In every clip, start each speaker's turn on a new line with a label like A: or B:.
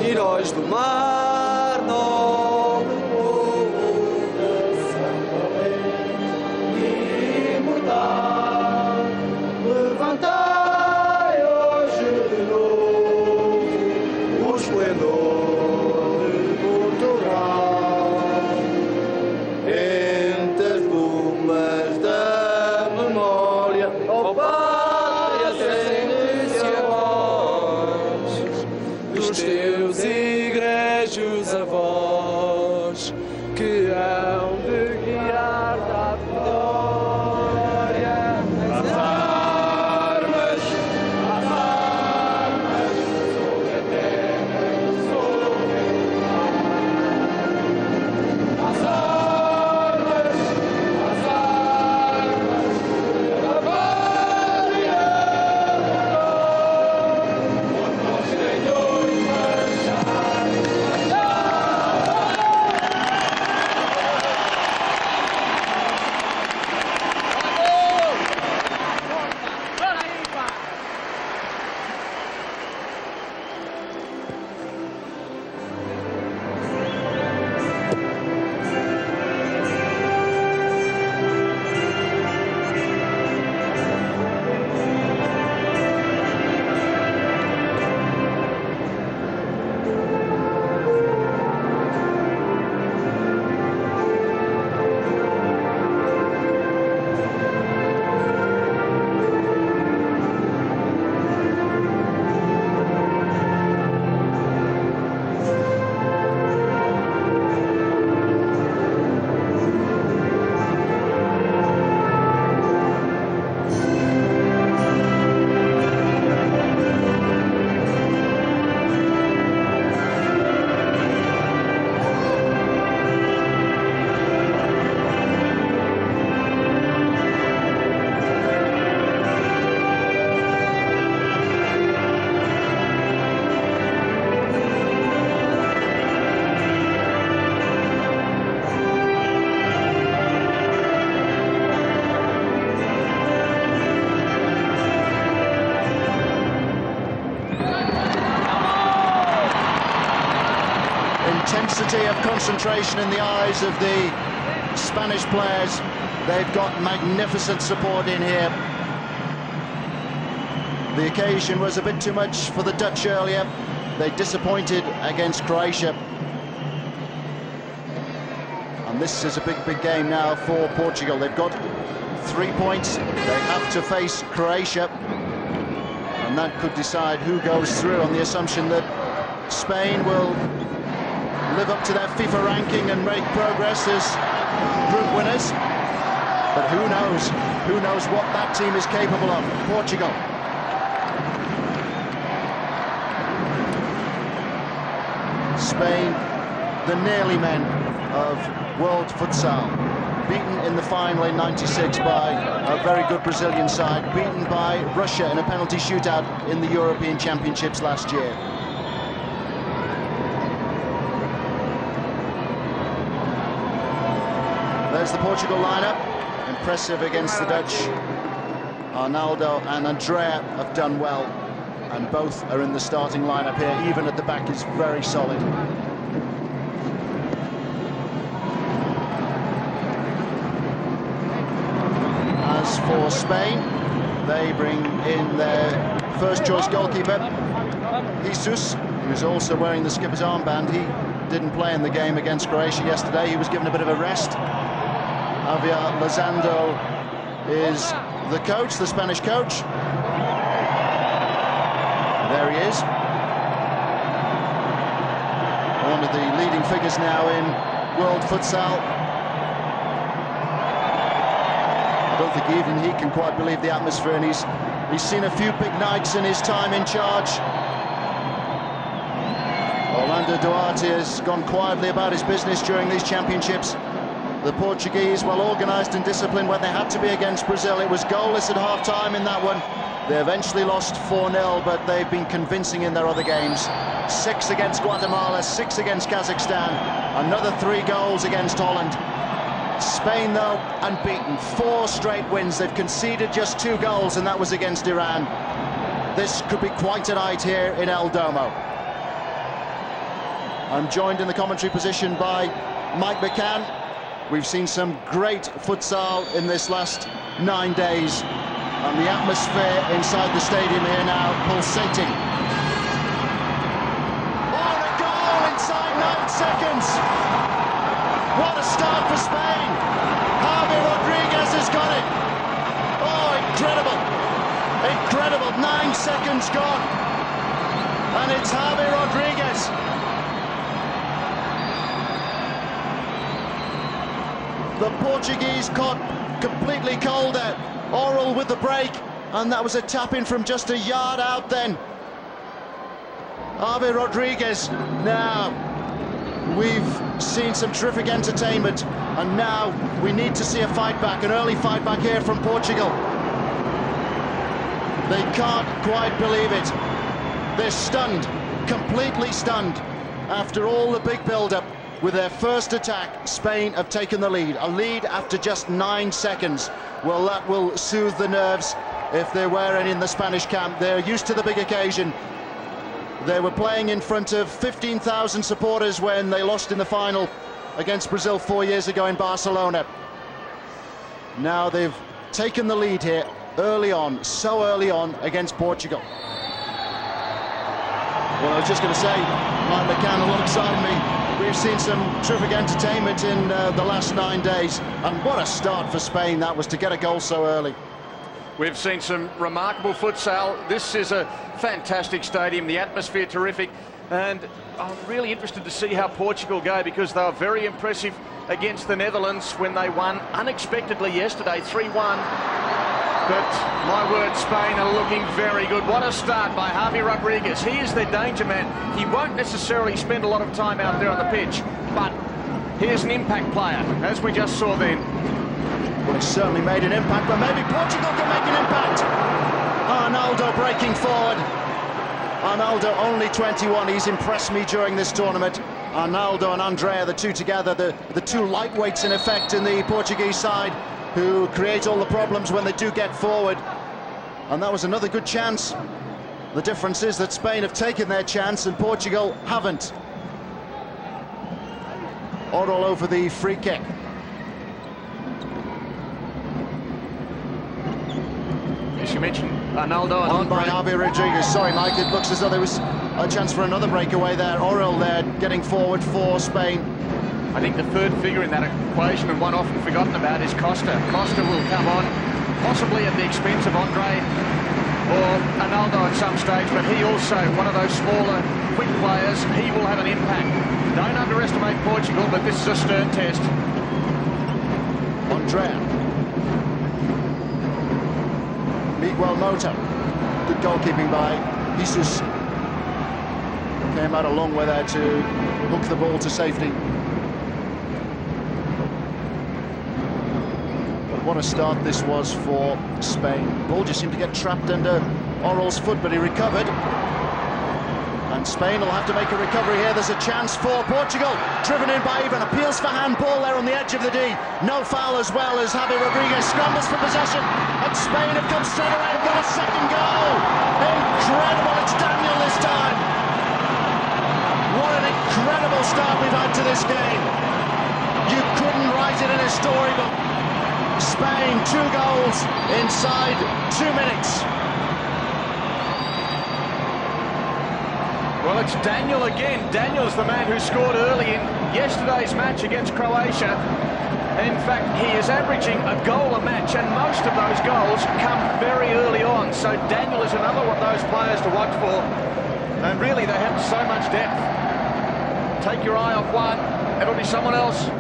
A: Heróis do mar, nobre povo, imortal, levantai hoje de novo o esplendor de Portugal. Entre as plumas da memória, ó pátria, acende-se a voz dos teus igrejos avós, que hão de guiar da vitória. As armas, sobre a terra e sobre o mar. As armas, da pátria, onde nós senhores marcharem.
B: Intensity of concentration in the eyes of the Spanish players. They've got magnificent support in here. The occasion was a bit too much for the Dutch earlier. They disappointed against Croatia. And this is a big game now for Portugal. They've got 3 points. They have to face Croatia. And that could decide who goes through, on the assumption that Spain will live up to their FIFA ranking and make progress as group winners. But who knows? Who knows what that team is capable of? Portugal. Spain, the nearly men of world futsal, beaten in the final in '96 by a very good Brazilian side, beaten by Russia in a penalty shootout in the European Championships last year. There's the Portugal lineup, impressive against the Dutch. Arnaldo and Andrea have done well, and both are in the starting lineup here. Even at the back is very solid. As for Spain, they bring in their first choice goalkeeper, Jesus, who's also wearing the skipper's armband. He didn't play in the game against Croatia yesterday. He was given a bit of a rest. Javier Lozando is the coach, the Spanish coach. There he is. One of the leading figures now in world futsal. I don't think even he can quite believe the atmosphere, and he's seen a few big nights in his time in charge. Orlando Duarte has gone quietly about his business during these championships. The Portuguese, well organised and disciplined when they had to be against Brazil. It was goalless at half-time in that one. They eventually lost 4-0, but they've been convincing in their other games. 6 against Guatemala, 6 against Kazakhstan, another 3 goals against Holland. Spain, though, unbeaten. 4 straight wins. They've conceded just 2 goals, and that was against Iran. This could be quite a night here in El Domo. I'm joined in the commentary position by Mike McCann. We've seen some great futsal in this last 9 days, and the atmosphere inside the stadium here now pulsating. Oh, and a goal inside 9 seconds! What a start for Spain! Javi Rodriguez has got it! Oh, incredible! Incredible, 9 seconds gone, and it's Javi Rodriguez. The Portuguese caught completely cold out. Oral with the break, and that was a tap-in from just a yard out then. Javi Rodriguez. Now, we've seen some terrific entertainment, and now we need to see a fight back, an early fight back here from Portugal. They can't quite believe it. They're stunned, completely stunned. After all the big build-up, with their first attack, Spain have taken the lead. A lead after just 9 seconds. Well, that will soothe the nerves if there were any in the Spanish camp. They're used to the big occasion. They were playing in front of 15,000 supporters when they lost in the final against Brazil 4 years ago in Barcelona. Now they've taken the lead here early on, so early on against Portugal. Well, I was just going to say, Mike McCann alongside me, we've seen some terrific entertainment in the last 9 days, and what a start for Spain that was, to get a goal so early.
A: We've seen some remarkable futsal. This is a fantastic stadium, the atmosphere terrific, and I'm really interested to see how Portugal go, because they were very impressive against the Netherlands when they won unexpectedly yesterday, 3-1. But my word, Spain are looking very good. What a start by Javi Rodriguez. He is their danger man. He won't necessarily spend a lot of time out there on the pitch, but here's an impact player, as we just saw then.
B: Well, he certainly made an impact, but maybe Portugal can make an impact. Arnaldo breaking forward. Arnaldo, only 21. He's impressed me during this tournament. Arnaldo and Andrea, the two together, the two lightweights in effect in the Portuguese side, who create all the problems when they do get forward. And that was another good chance. The difference is that Spain have taken their chance and Portugal haven't. Oral over the free kick.
A: As you mentioned, Arnaldo and
B: on by Javi Rodriguez. Sorry, Mike, it looks as though there was a chance for another breakaway there. Oral there, getting forward for Spain.
A: I think the third figure in that equation, and one often forgotten about, is Costa. Costa will come on, possibly at the expense of Andre or Arnaldo at some stage, but he also, one of those smaller, quick players, he will have an impact. Don't underestimate Portugal, but this is a stern test.
B: Andrea. Miguel Mota. Good goalkeeping by Jesus. Came out a long way there to hook the ball to safety. What a start this was for Spain. Ball just seemed to get trapped under Oral's foot, but he recovered. And Spain will have to make a recovery here. There's a chance for Portugal. Driven in by Ivan. Appeals for handball there on the edge of the D. No foul, as well as Javi Rodriguez scrambles for possession. And Spain have come straight away and got a second goal. Incredible. It's Daniel this time. What an incredible start we've had to this game. You couldn't write it in a storybook. Spain, 2 goals inside 2 minutes.
A: Well, it's Daniel again. Daniel's the man who scored early in yesterday's match against Croatia. In fact, he is averaging a goal a match, and most of those goals come very early on. So Daniel is another one of those players to watch for. And really, they have so much depth. Take your eye off one, it'll be someone else.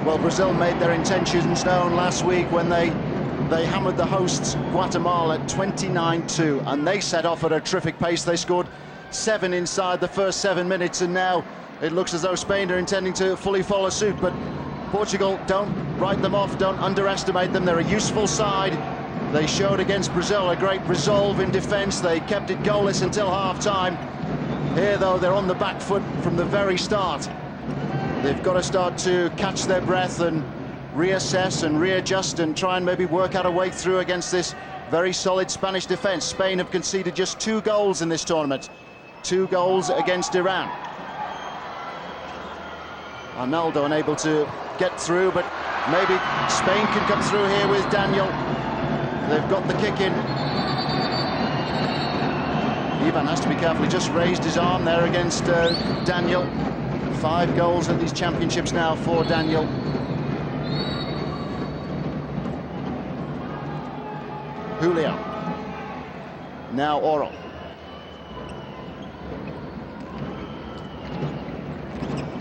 B: Well, Brazil made their intentions known last week when they hammered the hosts Guatemala 29-2, and they set off at a terrific pace. They scored 7 inside the first 7 minutes, and now it looks as though Spain are intending to fully follow suit. But Portugal, don't write them off, don't underestimate them. They're a useful side. They showed against Brazil a great resolve in defence. They kept it goalless until half-time. Here, though, they're on the back foot from the very start. They've got to start to catch their breath and reassess and readjust and try and maybe work out a way through against this very solid Spanish defence. Spain have conceded just 2 goals in this tournament. 2 goals against Iran. Arnaldo unable to get through, but maybe Spain can come through here with Daniel. They've got the kick in. Ivan has to be careful. He just raised his arm there against Daniel. 5 goals at these championships now for Daniel. Julio. Now Oro.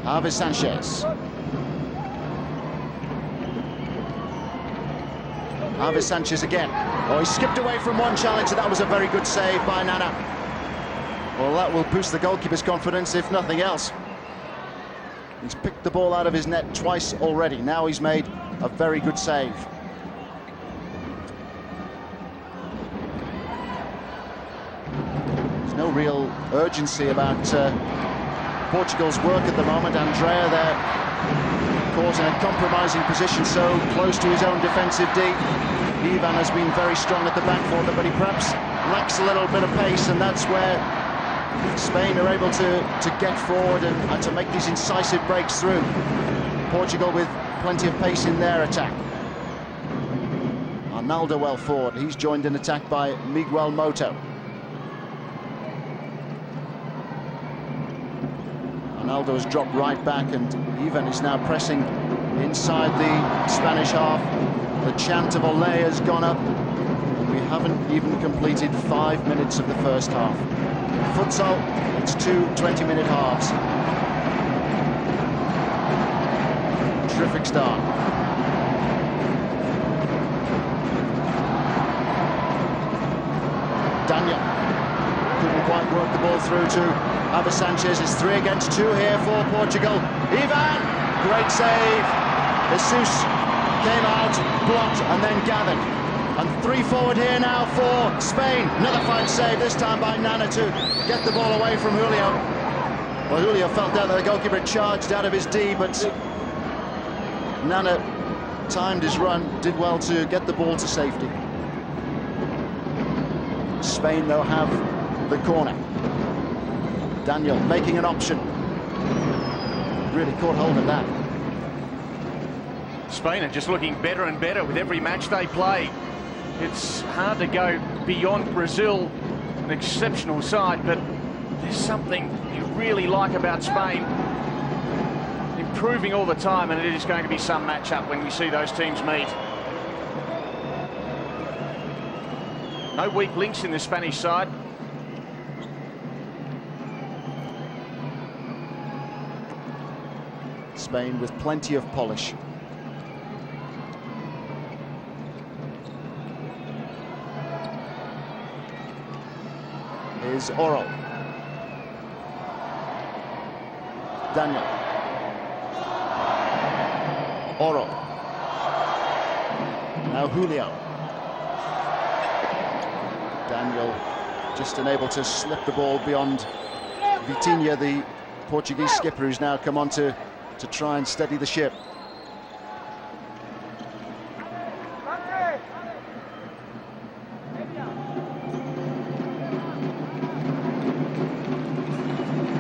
B: Javi Sanchez. Javi Sanchez again. Oh, he skipped away from one challenge, and that was a very good save by Nana. Well, that will boost the goalkeeper's confidence, if nothing else. He's picked the ball out of his net twice already. Now he's made a very good save. There's no real urgency about Portugal's work at the moment. Andrea there caught in a compromising position, so close to his own defensive D. Ivan has been very strong at the back for them, but he perhaps lacks a little bit of pace, and that's where Spain are able to get forward and to make these incisive breaks through. Portugal with plenty of pace in their attack. Arnaldo well forward. He's joined in attack by Miguel Moto. Arnaldo has dropped right back, and Ivan is now pressing inside the Spanish half. The chant of Olé has gone up, and we haven't even completed 5 minutes of the first half. Futsal, it's 2 20-minute halves. Terrific start. Daniel couldn't quite work the ball through to Javi Sanchez. It's 3 against 2 here for Portugal. Ivan, great save. Jesus came out, blocked, and then gathered. And 3 forward here now for Spain. Another fine save, this time by Nana to get the ball away from Julio. Well, Julio felt that the goalkeeper charged out of his D, but Nana timed his run, did well to get the ball to safety. Spain, though, have the corner. Daniel making an option. Really caught hold of that.
A: Spain are just looking better and better with every match they play. It's hard to go beyond Brazil, an exceptional side, but there's something you really like about Spain. Improving all the time, and it is going to be some match-up when we see those teams meet. No weak links in the Spanish side.
B: Spain with plenty of polish. Is Oro. Daniel. Oro. Now Julio. Daniel just unable to slip the ball beyond Vitinha, the Portuguese skipper, who's now come on to try and steady the ship.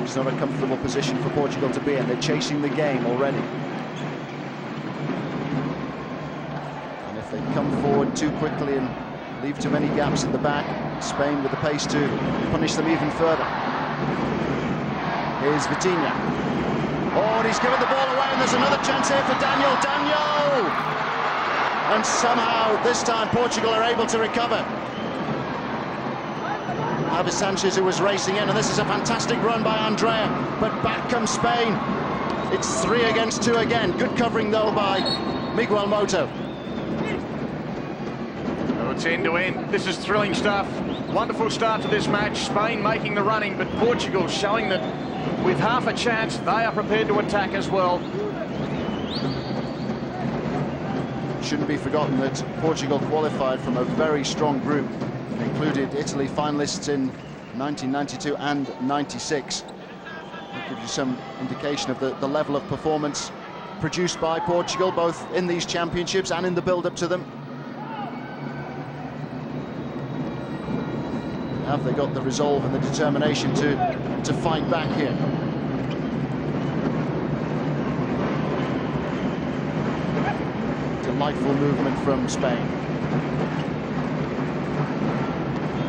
B: It's not a comfortable position for Portugal to be in. They're chasing the game already. And if they come forward too quickly and leave too many gaps at the back, Spain with the pace to punish them even further. Here's Vitinha. Oh, and he's given the ball away, and there's another chance here for Daniel. Daniel! And somehow, this time, Portugal are able to recover. Javi Sanchez, who was racing in, and this is a fantastic run by Andrea, but back comes Spain. It's 3 against 2 again. Good covering, though, by Miguel Moto.
A: Oh, it's end-to-end. This is thrilling stuff. Wonderful start to this match. Spain making the running, but Portugal showing that with half a chance, they are prepared to attack as well.
B: shouldn't be forgotten that Portugal qualified from a very strong group. It included Italy finalists in 1992 and 96. That gives you some indication of the level of performance produced by Portugal, both in these championships and in the build-up to them. Have they got the resolve and the determination to fight back here? Delightful movement from Spain.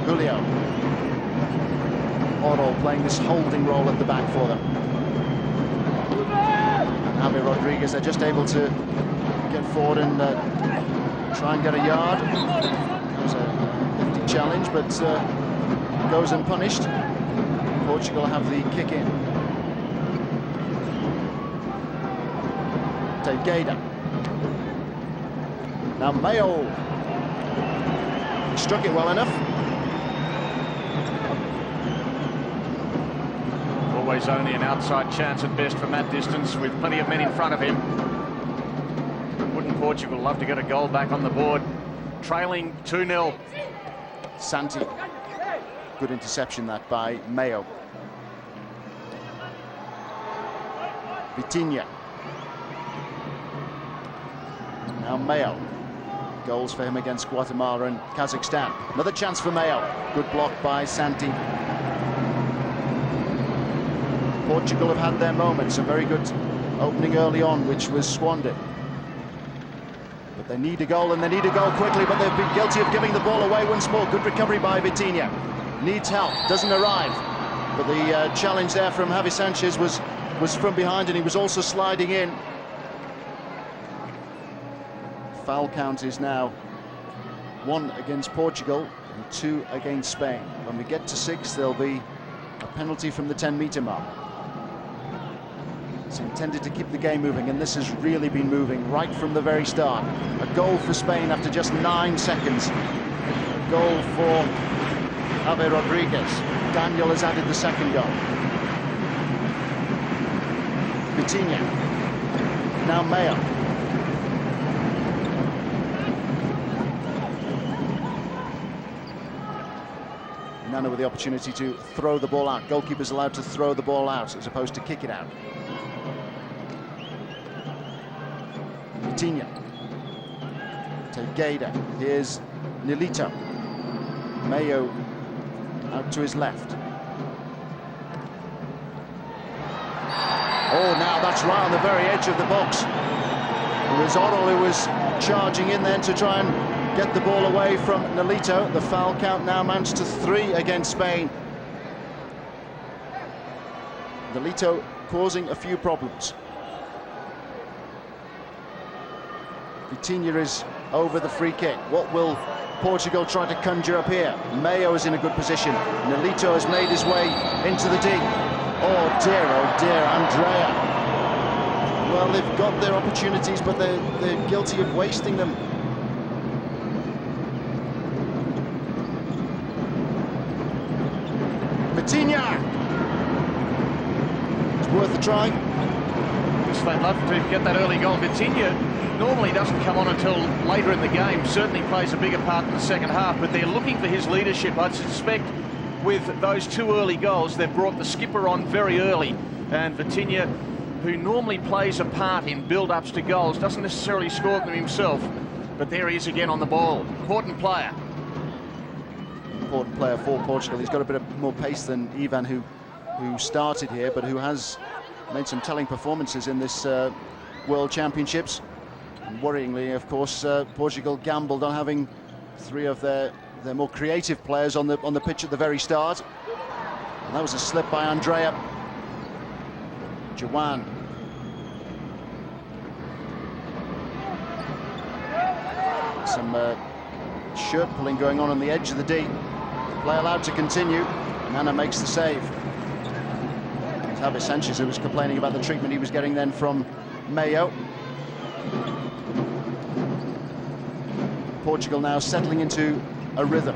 B: Julio. Oro playing this holding role at the back for them. And Javi Rodriguez, they're just able to get forward and try and get a yard. That was a hefty challenge, but goes unpunished. Portugal have the kick in. Tejeda. Now Mayo. He struck it well enough.
A: Always only an outside chance at best from that distance, with plenty of men in front of him. Wouldn't Portugal love to get a goal back on the board? Trailing 2-0.
B: Santi. Good interception that by Mayo. Vitinha. Now Mayo. Goals for him against Guatemala and Kazakhstan. Another chance for Mayo. Good block by Santi. Portugal have had their moments. A very good opening early on, which was squandered. But they need a goal, and they need a goal quickly, but they've been guilty of giving the ball away once more. Good recovery by Vitinha. Needs help, doesn't arrive. But the challenge there from Javi Sanchez was from behind, and he was also sliding in. Foul count is now 1 against Portugal and 2 against Spain. When we get to 6, there'll be a penalty from the 10-meter mark. It's intended to keep the game moving, and this has really been moving right from the very start. A goal for Spain after just 9 seconds. A goal for Javi Rodriguez. Daniel has added the second goal. Vitinha. Now Mayo. Nana with the opportunity to throw the ball out. Goalkeeper's allowed to throw the ball out as opposed to kick it out. Vitinha. Tejeda. Here's Nilito. Mayo out to his left. Oh, now that's right on the very edge of the box. It was Oro who was charging in then to try and get the ball away from Nilito. The foul count now amounts to 3 against Spain. Nilito causing a few problems. Vitinha is over the free kick. What will Portugal try to conjure up here? Mayo is in a good position. Nilito has made his way into the deep. Oh dear, Andrea. Well, they've got their opportunities, but they're guilty of wasting them. Vitinha! It's worth a try.
A: Yes, they'd love to get that early goal. Vitinha normally doesn't come on until later in the game, certainly plays a bigger part in the second half, but they're looking for his leadership. I'd suspect with those 2 early goals, they've brought the skipper on very early, and Vitinha, who normally plays a part in build-ups to goals, doesn't necessarily score them himself, but there he is again on the ball. Important player.
B: Important player for Portugal. He's got a bit of more pace than Ivan, who started here, but who has made some telling performances in this World Championships. And worryingly, of course, Portugal gambled on having 3 of their more creative players on the pitch at the very start. And that was a slip by Andrea. Jawan. Some shirt pulling going on the edge of the D. Play allowed to continue. Nana makes the save. It's Javi Sanchez who was complaining about the treatment he was getting then from Mayo. Portugal now settling into a rhythm.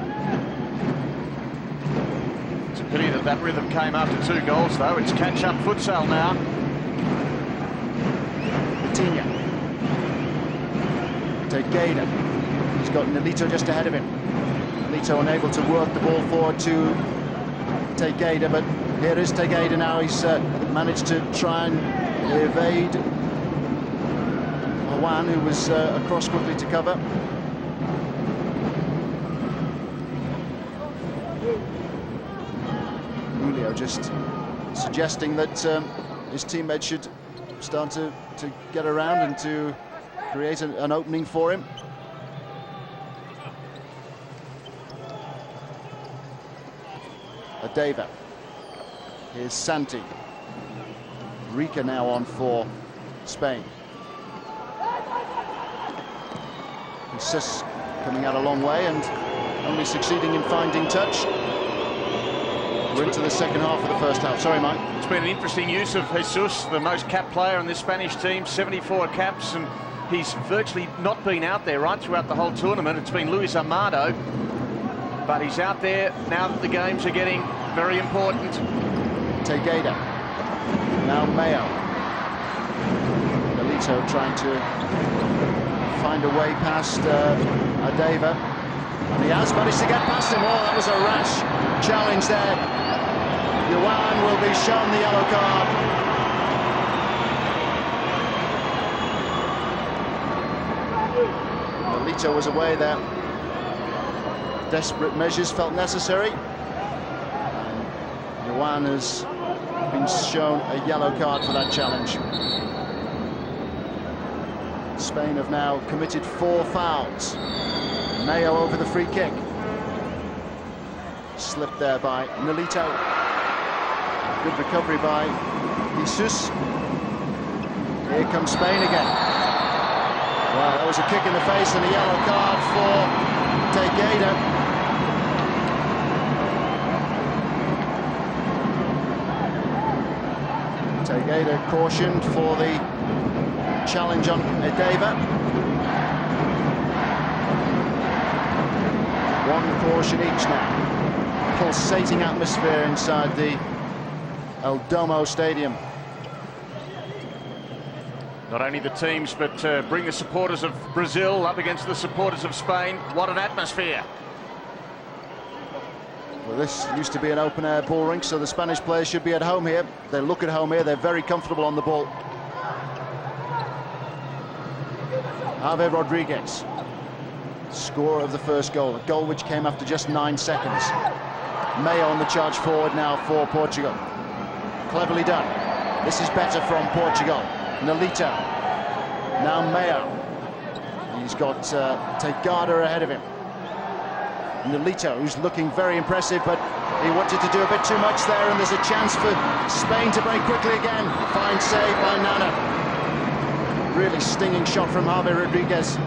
A: It's a pity that rhythm came after 2 goals, though. It's catch-up futsal now.
B: Vitinha. Tegeda. He's got Nolito just ahead of him. Nolito unable to work the ball forward to Tegeda, but here is Tegeda now. He's managed to try and evade Juan, who was across quickly to cover. Julio just suggesting that his teammate should start to get around and to create an opening for him. Adeva. Here's Santi. Rica now on for Spain. Jesus coming out a long way and only succeeding in finding touch. We're into the second half of the first half. Sorry, Mike.
A: It's been an interesting use of Jesus, the most capped player in this Spanish team, 74 caps, and he's virtually not been out there right throughout the whole tournament. It's been Luis Amado, but he's out there now that the games are getting very important.
B: Tegeda. Now Mayo. Nolito trying to find a way past Adeva. And he has managed to get past him. Oh, that was a rash challenge there. Juan will be shown the yellow card. Nolito was away there. Desperate measures felt necessary. Juan has been shown a yellow card for that challenge. Spain have now committed 4 fouls. Mayo over the free kick. Slipped there by Nolito. Good recovery by Jesus. Here comes Spain again. Well, that was a kick in the face and a yellow card for Tegeda. Tegeda cautioned for the challenge on Adeva. One caution each now. Pulsating atmosphere inside the El Domo Stadium.
A: Not only the teams, but bring the supporters of Brazil up against the supporters of Spain. What an atmosphere.
B: Well, this used to be an open-air ball rink, so the Spanish players should be at home here. They look at home here. They're very comfortable on the ball. Javier Rodriguez, scorer of the first goal, a goal which came after just 9 seconds. Mayo on the charge forward now for Portugal. Cleverly done. This is better from Portugal. Nolito. Now Mayo. He's got Tegada ahead of him. Nolito, who's looking very impressive, but he wanted to do a bit too much there, and there's a chance for Spain to break quickly again. Fine save by Nana. Really stinging shot from Javier Rodriguez.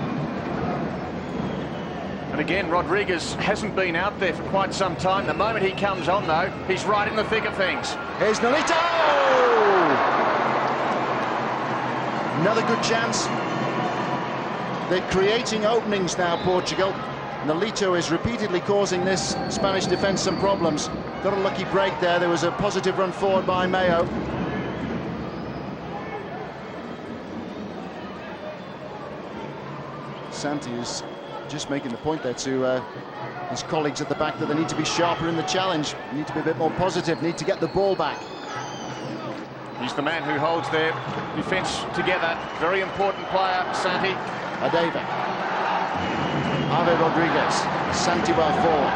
A: And again, Rodriguez hasn't been out there for quite some time. The moment he comes on, though, he's right in the thick of things.
B: Here's Nolito! Another good chance. They're creating openings now, Portugal. Nolito is repeatedly causing this Spanish defence some problems. Got a lucky break there. There was a positive run forward by Mayo. Santi is just making the point there to his colleagues at the back that they need to be sharper in the challenge, need to be a bit more positive, need to get the ball back.
A: He's the man who holds their defence together. Very important player, Santi.
B: Adeva. Javier Rodriguez. Santi well forward.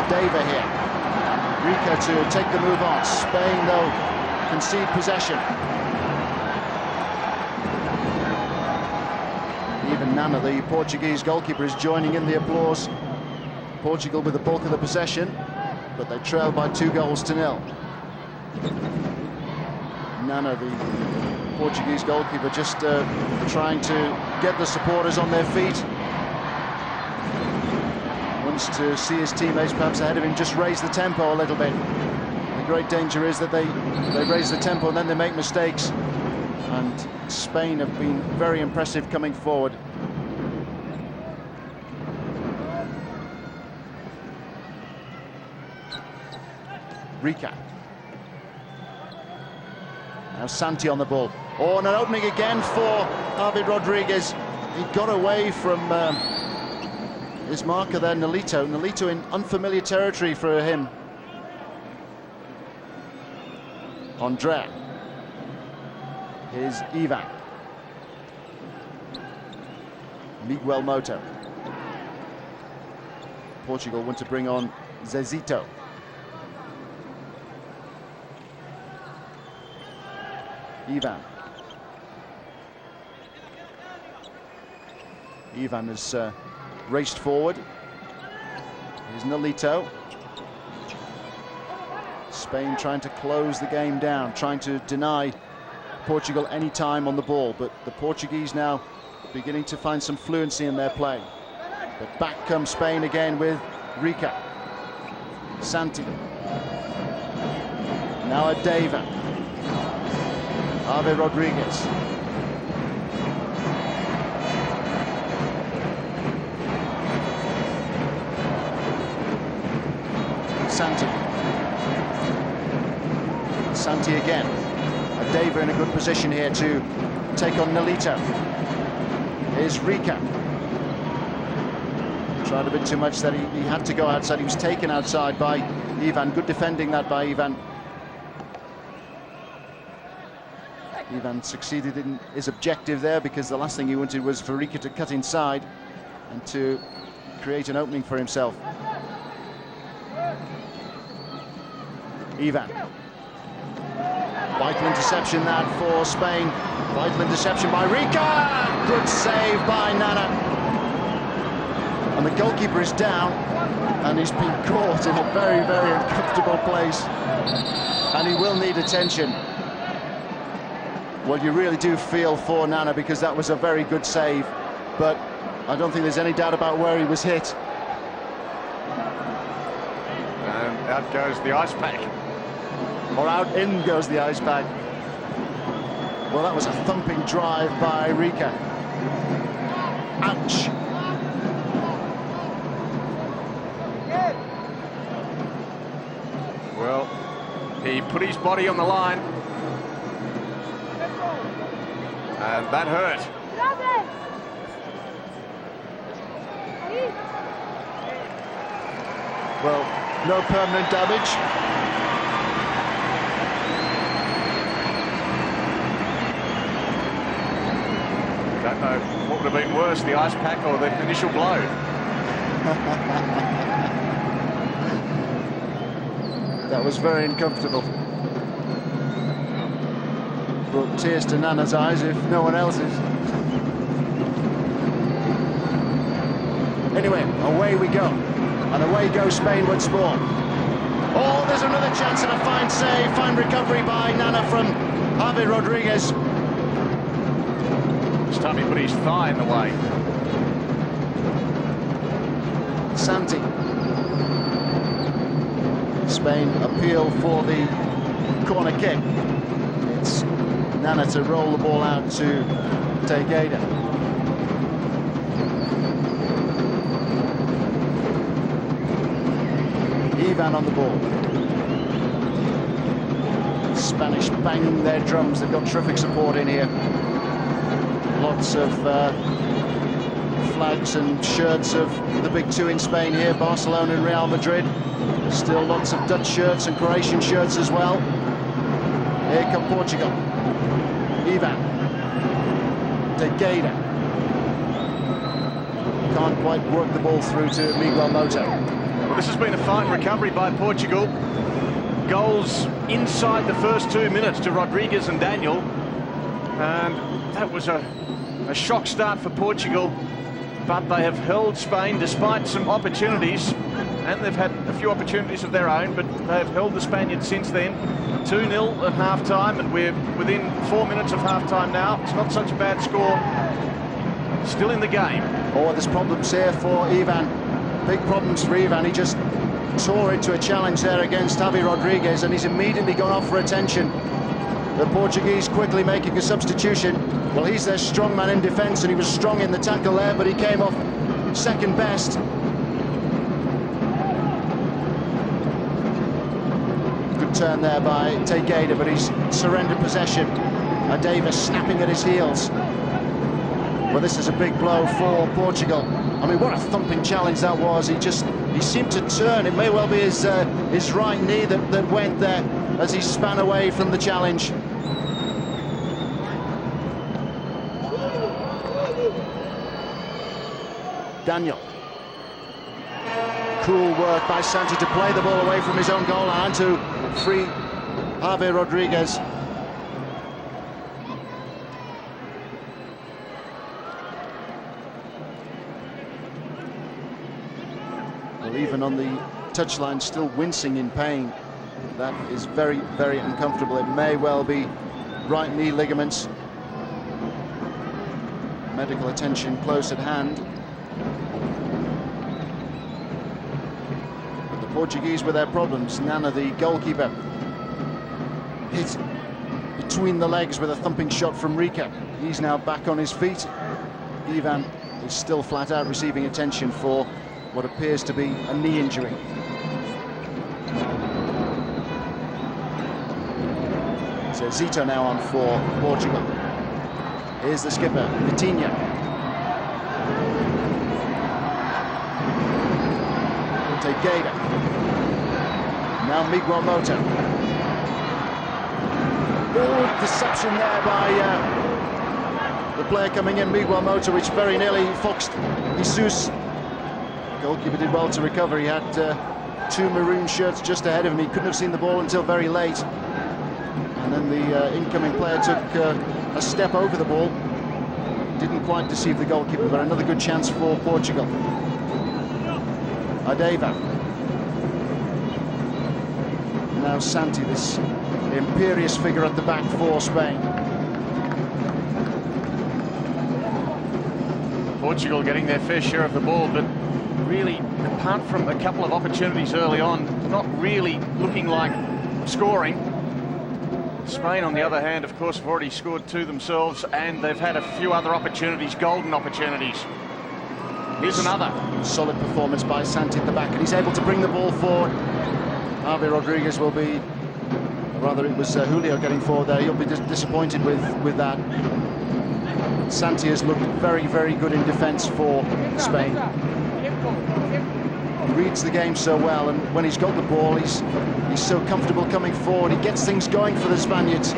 B: Adeva here. Rica to take the move on. Spain, though, concede possession. Even Nana, the Portuguese goalkeeper, is joining in the applause. Portugal with the bulk of the possession, but they trail by 2-0. Nana, the Portuguese goalkeeper, just trying to get the supporters on their feet. Wants to see his teammates perhaps ahead of him just raise the tempo a little bit. The great danger is that they raise the tempo and then they make mistakes. And Spain have been very impressive coming forward. Rica. Now Santi on the ball. Oh, and an opening again for Javier Rodriguez. he got away from his marker there, Nolito. Nolito in unfamiliar territory for him. Andrea. Here's Ivan. Miguel Moto. Portugal want to bring on Zezito. Ivan. Ivan has raced forward. Here's Nolito. Spain trying to close the game down, trying to deny Portugal any time on the ball, but the Portuguese now beginning to find some fluency in their play. But back comes Spain again with Rica. Santi. Now at Deva. Javi Rodriguez. Santi. Santi again. Deva in a good position here to take on Nolito. Here's Rica. Tried a bit too much that he had to go outside. He was taken outside by Ivan. Good defending that by Ivan. Ivan succeeded in his objective there, because the last thing he wanted was for Rica to cut inside and to create an opening for himself. Ivan. Vital interception that for Spain. Vital interception by Rica. Good save by Nana. And the goalkeeper is down, and he's been caught in a very, very uncomfortable place. And he will need attention. Well, you really do feel for Nana, because that was a very good save. But I don't think there's any doubt about where he was hit.
A: And out goes the ice pack.
B: Or out in goes the ice pack. Well, that was a thumping drive by Rica. Ouch.
A: Well, he put his body on the line. And that hurt.
B: Well, no permanent damage.
A: Don't know what would have been worse, the ice pack or the initial blow.
B: That was very uncomfortable. Brought tears to Nana's eyes, if no one else's. Anyway, away we go. And away goes Spain once more. Oh, there's another chance and a fine save, fine recovery by Nana from Javi Rodriguez.
A: This time he put his thigh in the way.
B: Santi. Spain appeal for the corner kick. It's Nana to roll the ball out to Tejeda. Ivan on the ball. Spanish banging their drums. They've got terrific support in here. Lots of flags and shirts of the big two in Spain here, Barcelona and Real Madrid. Still lots of Dutch shirts and Croatian shirts as well. Here come Portugal. Ivan. Tejeda. Can't quite work the ball through to Miguel Moto.
A: Well, this has been a fine recovery by Portugal. Goals inside the first 2 minutes to Rodriguez and Daniel. And that was a shock start for Portugal, but they have held Spain despite some opportunities, and they've had a few opportunities of their own, but they have held the Spaniards since then. 2-0 at half-time, and we're within 4 minutes of half-time now. It's not such a bad score. Still in the game.
B: Oh, there's problems here for Ivan. Big problems for Ivan. He just tore into a challenge there against Javi Rodriguez, and he's immediately gone off for attention. The Portuguese quickly making a substitution. Well, he's their strong man in defence, and he was strong in the tackle there, but he came off second best. Good turn there by Tejeda, but he's surrendered possession. Davis snapping at his heels. Well, this is a big blow for Portugal. I mean, what a thumping challenge that was. He seemed to turn. It may well be his right knee that went there as he span away from the challenge. Daniel. Cool work by Santi to play the ball away from his own goal and to free Javier Rodriguez. Well, even on the touchline, still wincing in pain. That is very, very uncomfortable. It may well be right knee ligaments. Medical attention close at hand. But the Portuguese with their problems. Nana, the goalkeeper, hit between the legs with a thumping shot from Rika. He's now back on his feet. Ivan is still flat out, receiving attention for what appears to be a knee injury. So Zito now on for Portugal. Here's the skipper, Vitinha. Tejeda. Now Miguel Mota. Oh, deception there by the player coming in, Miguel Mota, which very nearly foxed Jesus. Goalkeeper did well to recover. He had two maroon shirts just ahead of him. He couldn't have seen the ball until very late. And then the incoming player took a step over the ball. Didn't quite deceive the goalkeeper, but another good chance for Portugal. Adeva. Now Santi, this imperious figure at the back for Spain.
A: Portugal getting their fair share of the ball, but really, apart from a couple of opportunities early on, not really looking like scoring. Spain, on the other hand, of course, have already scored two themselves, and they've had a few other opportunities, golden opportunities. Here's another.
B: Solid performance by Santi at the back, and he's able to bring the ball forward. Javier Rodriguez will be, rather it was Julio getting forward there, he'll be disappointed with that. Santi has looked very, very good in defence for Spain. He reads the game so well, and when he's got the ball, he's so comfortable coming forward. He gets things going for the Spaniards.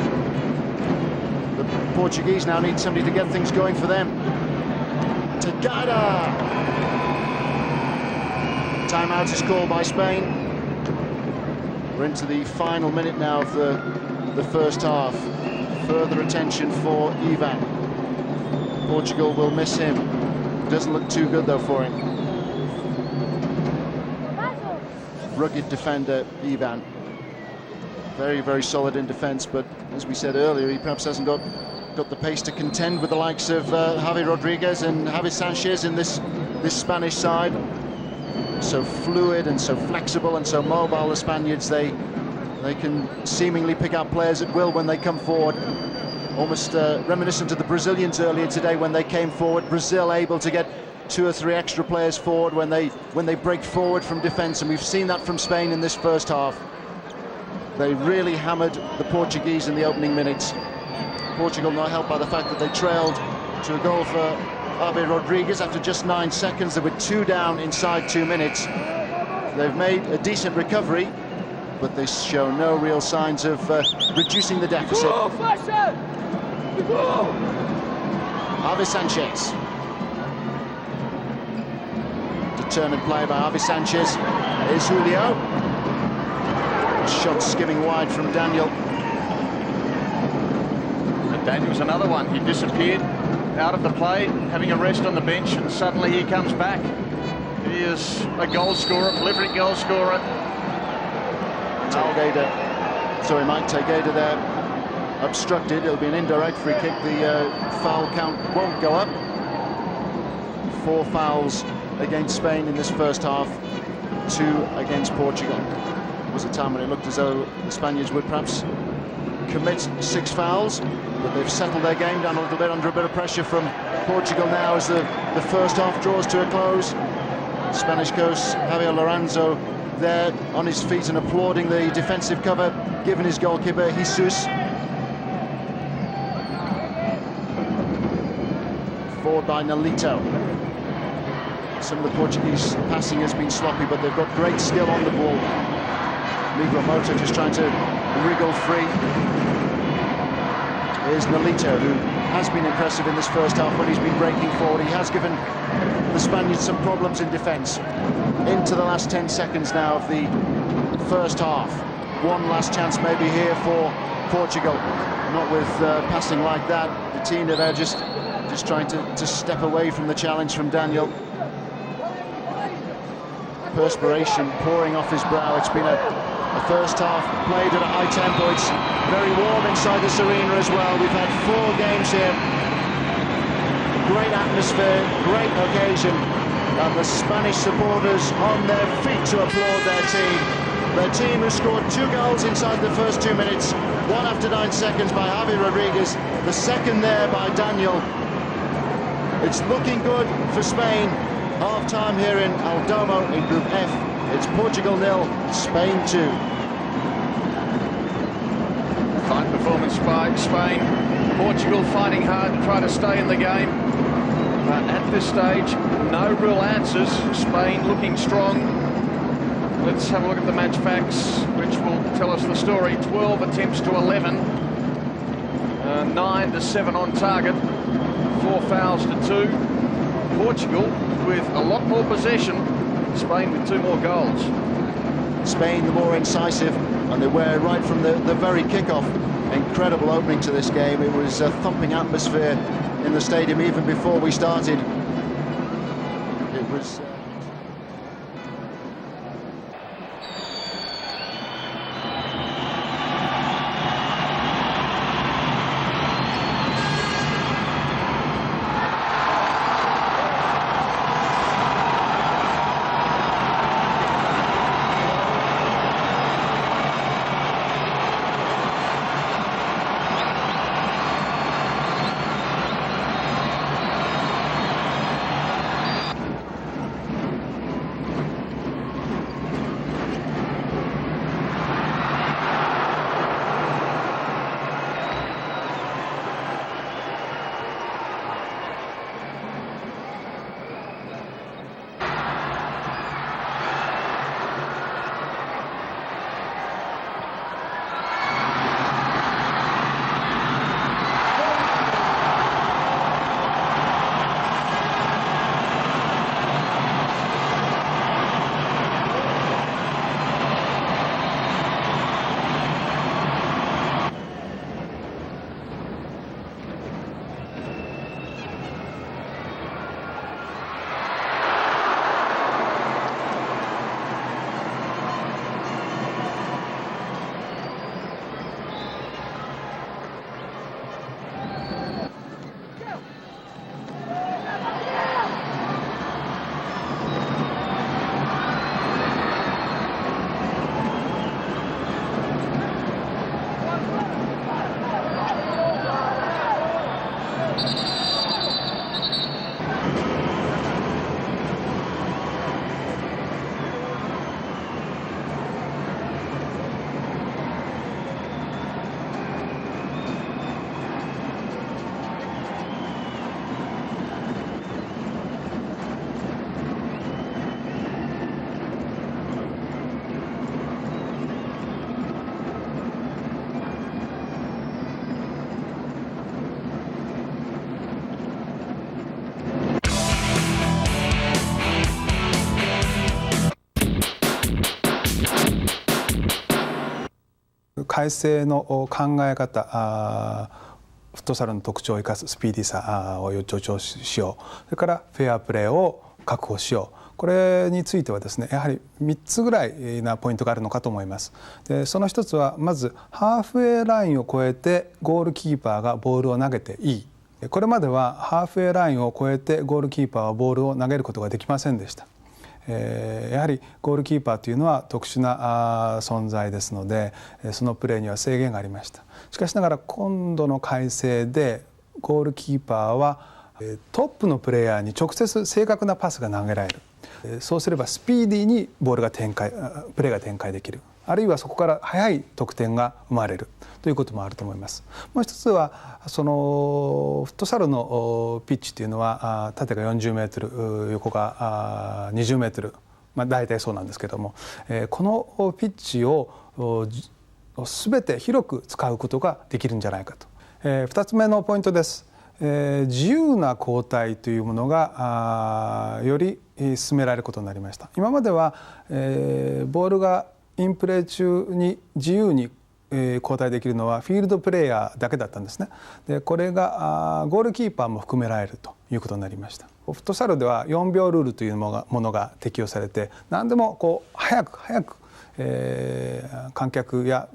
B: The Portuguese now need somebody to get things going for them. Tejeda! Timeout is called by Spain. We're into the final minute now of the first half. Further attention for Ivan. Portugal will miss him. Doesn't look too good though for him. Rugged defender, Ivan. Very, very solid in defence, but as we said earlier, he perhaps hasn't got the pace to contend with the likes of Javi Rodriguez and Javi Sanchez in this Spanish side. So fluid and so flexible and so mobile, the Spaniards, they can seemingly pick out players at will when they come forward. Almost reminiscent of the Brazilians earlier today when they came forward. Brazil able to get 2 or 3 extra players forward when they break forward from defence, and we've seen that from Spain in this first half. They really hammered the Portuguese in the opening minutes. Portugal not helped by the fact that they trailed to a goal for Javier Rodriguez after just 9 seconds. They were 2 down inside 2 minutes. They've made a decent recovery, but they show no real signs of reducing the deficit. Javi Sanchez. Determined play by Javi Sanchez. Here's Julio. Shot skimming wide from Daniel.
A: And Daniel's another one. He disappeared out of the play, having a rest on the bench, and suddenly he comes back. He is a goal scorer, prolific goal scorer.
B: Mike Tejeda there obstructed. It'll be an indirect free kick. The foul count won't go up. 4 fouls against Spain in this first half, 2 against Portugal. There was a time when it looked as though the Spaniards would perhaps commit 6 fouls, but they've settled their game down a little bit under a bit of pressure from Portugal now as the first half draws to a close. Spanish coach Javier Lorenzo there on his feet and applauding the defensive cover given his goalkeeper Jesus. 4 out by Nolito. Some of the Portuguese passing has been sloppy, but they've got great skill on the ball. Miguel Mota just trying to wriggle free. Here's Nolito, who has been impressive in this first half when he's been breaking forward. He has given the Spaniards some problems in defence. Into the last 10 seconds now of the first half. One last chance maybe here for Portugal. Not with passing like that. Bettina there just trying to step away from the challenge from Daniel. Perspiration pouring off his brow. It's been a first half played at a high tempo. It's very warm inside this arena as well. We've had 4 games here. Great atmosphere, great occasion, and the Spanish supporters on their feet to applaud their team. Their team who scored 2 goals inside the first 2 minutes, one after 9 seconds by Javi Rodriguez, the second there by Daniel. It's looking good for Spain. Half-time here in Aldomo in Group F. It's Portugal 0, Spain 2.
A: Fine performance by Spain. Portugal fighting hard to try to stay in the game. But at this stage, no real answers. Spain looking strong. Let's have a look at the match facts, which will tell us the story. 12 attempts to 11. 9 to 7 on target. 4 fouls to 2. Portugal with a lot more possession. Spain with 2 more goals.
B: Spain the more incisive, and they were right from the very kick-off. Incredible opening to this game. It was a thumping atmosphere in the stadium even before we started. It was...
C: 改正の考え方、フットサルの特徴を生かすスピーディーさを助長しよう、それからフェアプレーを確保しよう、これについてはですね、やはり3つぐらいなポイントがあるのかと思います。でその一つはまずハーフウェイラインを越えてゴールキーパーがボールを投げていい。これまではハーフウェイラインを越えてゴールキーパーはボールを投げることができませんでした。やはりゴールキーパーというのは特殊な存在ですので、そのプレーには制限がありました。しかしながら今度の改正でゴールキーパーはトップのプレイヤーに直接正確なパスが投げられる。そうすればスピーディーにプレーが展開できる。あるいはそこから早い得点が生まれるということもあると思います。もう一つはそのフットサルのピッチというのは縦が40メートル横が20メートル、大体そうなんですけども、このピッチを全て広く使うことができるんじゃないかと。2つ目のポイントです。自由な交代というものがより進められることになりました。今まではボールがインプレー中に自由に交代できるのはフィールドプレーヤーだけだったんですね。でこれがゴールキーパーも含められるということになりました。フットサルでは4秒ルールというものが適用されて、何でも早く観客や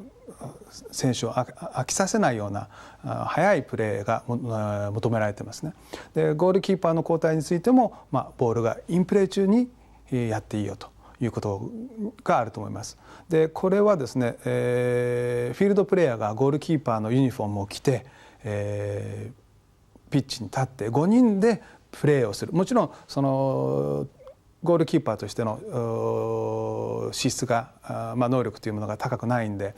C: 選手を飽きさせないような速いプレーが求められてますね。でゴールキーパーの交代についても、ボールがインプレー中にやっていいよということがあると思います。でこれはですね、フィールドプレーヤーがゴールキーパーのユニフォームを着て、ピッチに立って5人でプレーをする。もちろんそのゴールキーパーとしての資質が、能力というものが高くないんで、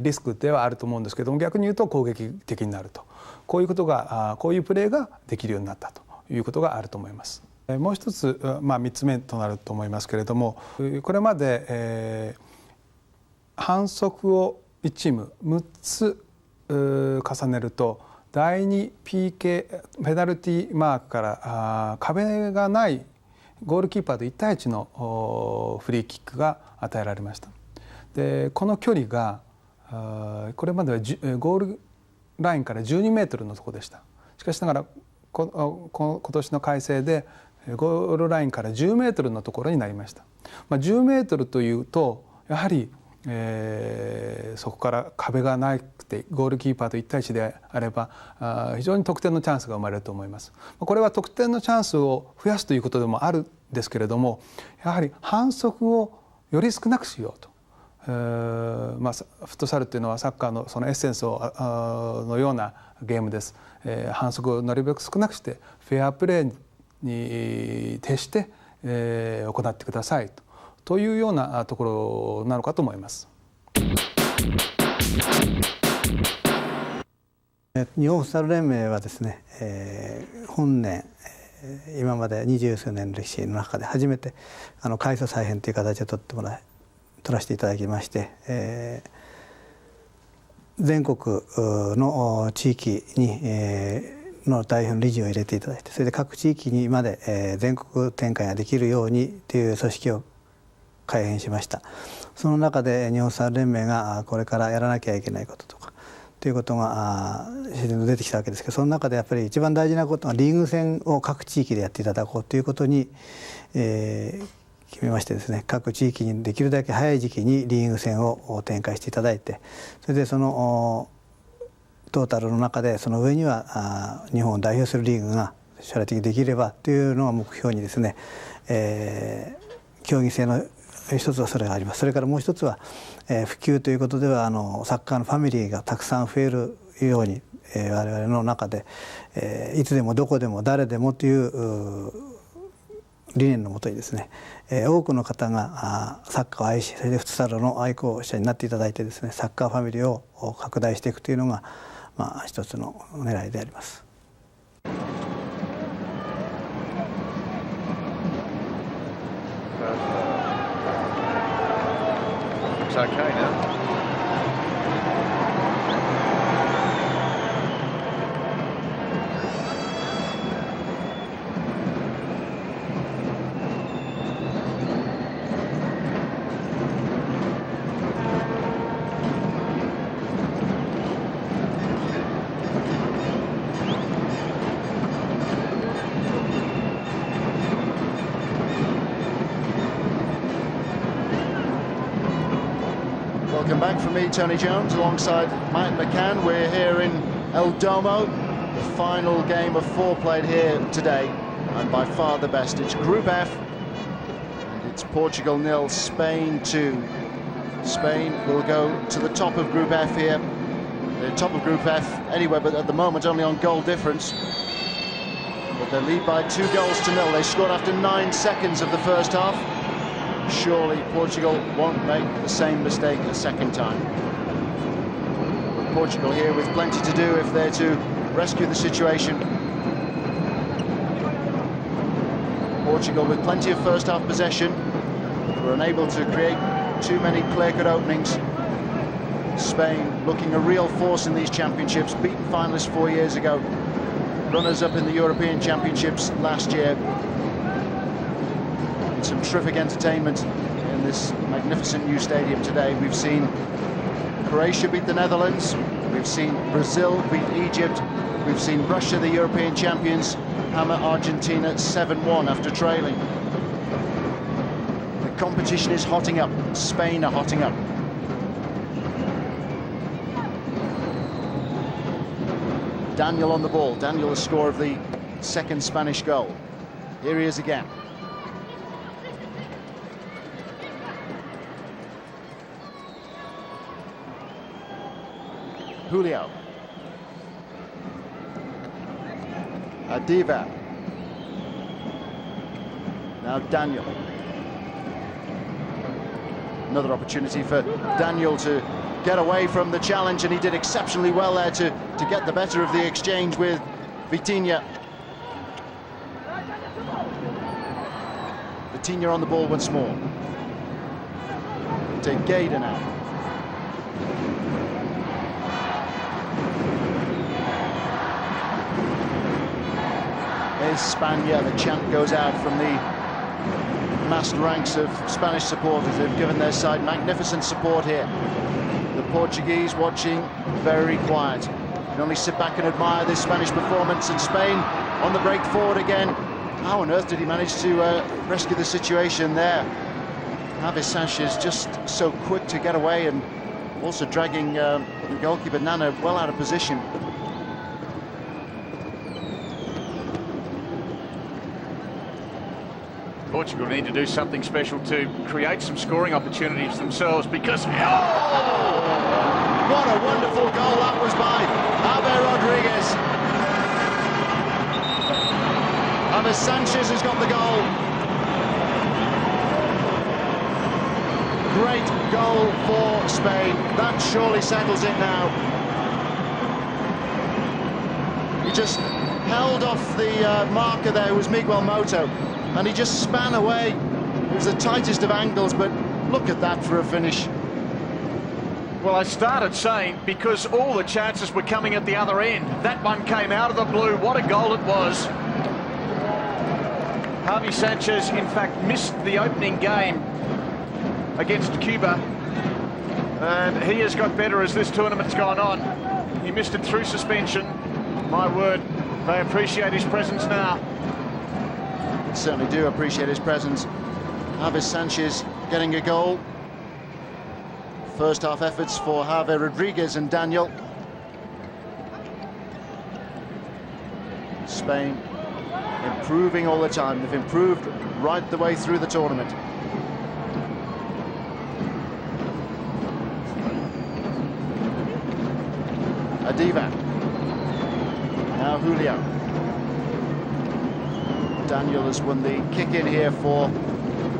C: リスクではあると思うんですけども、逆に言うと攻撃的になると、こういうプレーができるようになったということがあると思います。もう一つ、3つ目となると思いますけれども、これまで、反則を1チーム6つ重ねると第2 PK ペナルティーマークから壁がないゴールキーパーと1対1のフリーキックが与えられました。でこの距離がこれまではゴールラインから12メートルのところでした。しかしながら今年の改正でゴールラインから10メートルのところになりました。10メートルというとやはりそこから壁がなくてゴールキーパーと1対1であれば非常に得点のチャンスが生まれると思います。これは得点のチャンスを増やすということでもあるんですけれども、やはり反則をより少なくしようと。フットサルというのはサッカーのそのエッセンスのようなゲームです。反則をなるべく少なくしてフェアプレーに徹して行ってくださいというようなところなのかと思います。
D: 日本フットサル連盟はですね、本年今まで20数年の歴史の中で初めて改組再編という形で取らせていただきまして、全国の地域にの代表の理事を入れていただいて、それで各地域にまで全国展開ができるようにという組織を改編しました。その中で日本フットサル連盟がこれからやらなきゃいけないこととかということが自然と出てきたわけですけど、その中でやっぱり一番大事なことはリーグ戦を各地域でやっていただこうということに、決めましてですね、各地域にできるだけ早い時期にリーグ戦を展開していただいて、それでそのトータルの中でその上には日本を代表するリーグが将来的にできればというのを目標にですね、競技性の一つはそれがあります。それからもう一つは、普及ということではサッカーのファミリーがたくさん増えるように、我々の中で、いつでもどこでも誰でもという理念のもとにですね、多くの方がサッカーを愛し、それでフットサルの愛好者になっていただいてですね、サッカーファミリーを拡大していくというのが、一つの狙いであります。
A: It's okay now.
B: Welcome back from me, Tony Jones, alongside Mike McCann. We're here in El Domo, the final game of 4 played here today, and by far the best. It's Group F, and it's Portugal 0, Spain 2. Spain will go to the top of Group F here. The top of Group F anywhere, but at the moment only on goal difference. But they lead by 2 goals to 0. They scored after 9 seconds of the first half. surely Portugal won't make the same mistake a second time. But Portugal here with plenty to do if they're to rescue the situation. Portugal with plenty of first half possession were unable to create too many clear-cut openings. Spain looking a real force in these championships, beaten finalists 4 years ago, runners-up in the European Championships last year. And some terrific entertainment in this magnificent new stadium today. We've seen Croatia beat the Netherlands, we've seen Brazil beat Egypt, we've seen Russia, the European champions, hammer Argentina 7-1 after trailing. The competition is hotting up. Spain are hotting up. Daniel on the ball. Daniel, the score of the second Spanish goal. Here he is again. Julio. Adiva. Now Daniel. Another opportunity for Daniel to get away from the challenge, and he did exceptionally well there to get the better of the exchange with Vitinha. Vitinha on the ball once more. Tejeda now. España, the chant goes out from the massed ranks of Spanish supporters. They've given their side magnificent support here. The Portuguese watching very quiet. You can only sit back and admire this Spanish performance, and Spain on the break forward again. How on earth did he manage to rescue the situation there? Javi Sanchez just so quick to get away, and also dragging the goalkeeper Nana well out of position.
A: Portugal need to do something special to create some scoring opportunities themselves, because
B: what a wonderful goal that was by Javi Rodriguez. Javi Sanchez has got the goal. Great goal for Spain. That surely settles it now. He just held off the marker there, who was Miguel Motto, and he just span away. It was the tightest of angles, but look at that for a finish.
A: Well, I started saying, because all the chances were coming at the other end. That one came out of the blue. What a goal it was. Javi Sanchez, in fact, missed the opening game against Cuba, and he has got better as this tournament's gone on. He missed it through suspension. My word, they appreciate his presence now.
B: Certainly do appreciate his presence. Javi Sanchez getting a goal. First half efforts for Javi Rodriguez and Daniel. Spain improving all the time. They've improved right the way through the tournament. Adiva. Now Julio. Daniel has won the kick in here for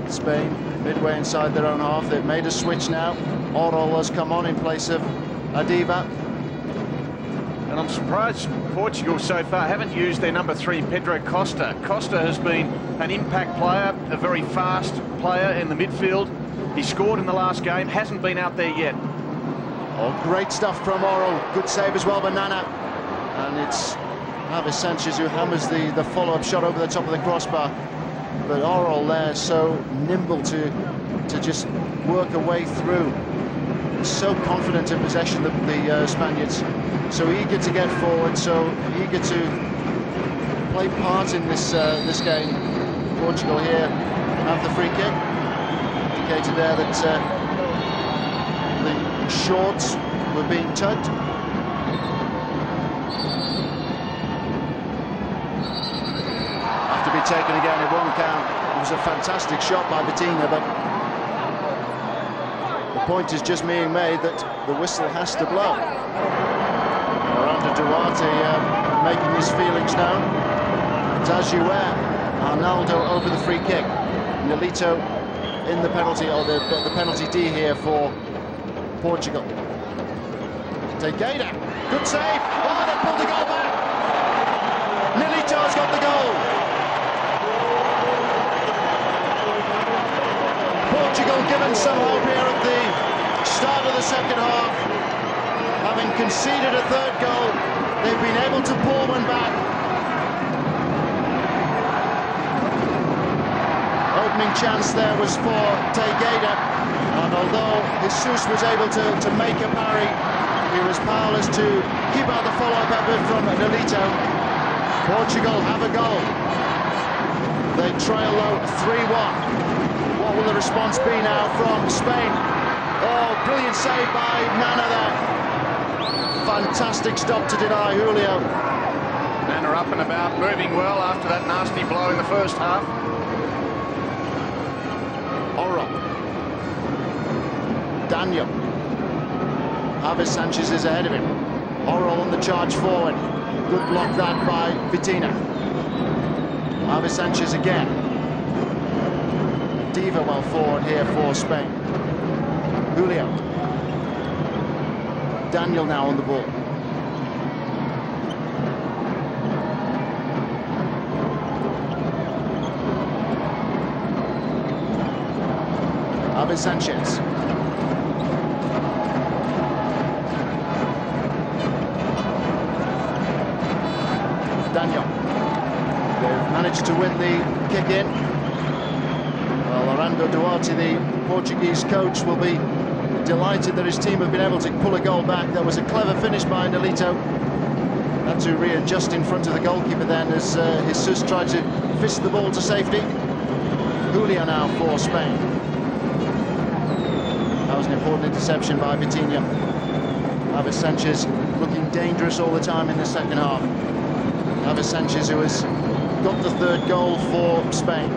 B: Spain, midway inside their own half. They've made a switch now. Orol has come on in place of Adiva.
A: And I'm surprised Portugal so far haven't used their number 3, Pedro Costa. Costa has been an impact player, a very fast player in the midfield. He scored in the last game, hasn't been out there yet.
B: Oh, great stuff from Orol. Good save as well by Nana. And it's Javi Sanchez who hammers the follow-up shot over the top of the crossbar. But Orol there, so nimble to just work a way through. So confident in possession, the Spaniards. So eager to get forward, so eager to play part in this game. Portugal here have the free kick. Indicated there that the shorts were being tugged. To be taken again, it won't count. It was a fantastic shot by Vitinha, but the point is just being made that the whistle has to blow. Miranda Duarte making his feelings known. Tajuer, Arnaldo over the free kick. Nolito in the penalty, or the penalty D here for Portugal. Tejeda, good save. Oh, they pulled the goal back. Milito's got the goal. Portugal given some hope here at the start of the second half. Having conceded a third goal, they've been able to pull one back. Opening chance there was for Tejeda, and although Jesus was able to make a parry, he was powerless to keep out the follow-up effort from Nolito. Portugal have a goal. They trail though 3-1. What will the response be now from Spain? Oh, brilliant save by Nana there. Fantastic stop to deny Julio.
A: Nana up and about, moving well after that nasty blow in the first half.
B: Oro. Daniel. Javi Sanchez is ahead of him. Oro on the charge forward. Good block that by Vitina. Javi Sanchez again. Diva well forward here for Spain. Julio. Daniel now on the ball. Javi Sanchez. Daniel. They've managed to win the kick-in. Well, Orlando Duarte, the Portuguese coach, will be delighted that his team have been able to pull a goal back. That was a clever finish by Nolito. Had to readjust in front of the goalkeeper then as Jesus tried to fist the ball to safety. Julio now for Spain. That was an important interception by Vitinha. Javi Sanchez looking dangerous all the time in the second half. Javi Sanchez, who has got the third goal for Spain.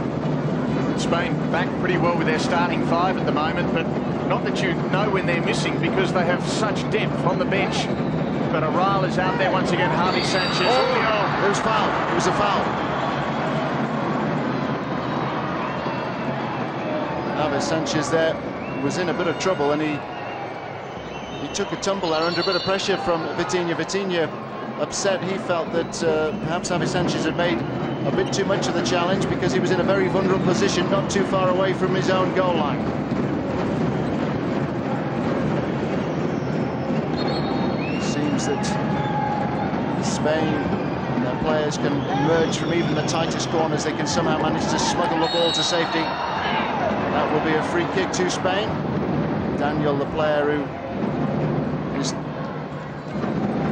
A: Spain back pretty well with their starting five at the moment, but not that you know when they're missing because they have such depth on the bench. But Aral is out there once again. Javi Sanchez.
B: Oh, it was foul. It was a foul. Javi Sanchez there was in a bit of trouble, and he took a tumble there under a bit of pressure from Vitinha. Vitinha upset. He felt that perhaps Javi Sanchez had made a bit too much of the challenge because he was in a very vulnerable position, not too far away from his own goal line. It seems that Spain and their players can emerge from even the tightest corners. They can somehow manage to smuggle the ball to safety. That will be a free kick to Spain. Daniel, the player who is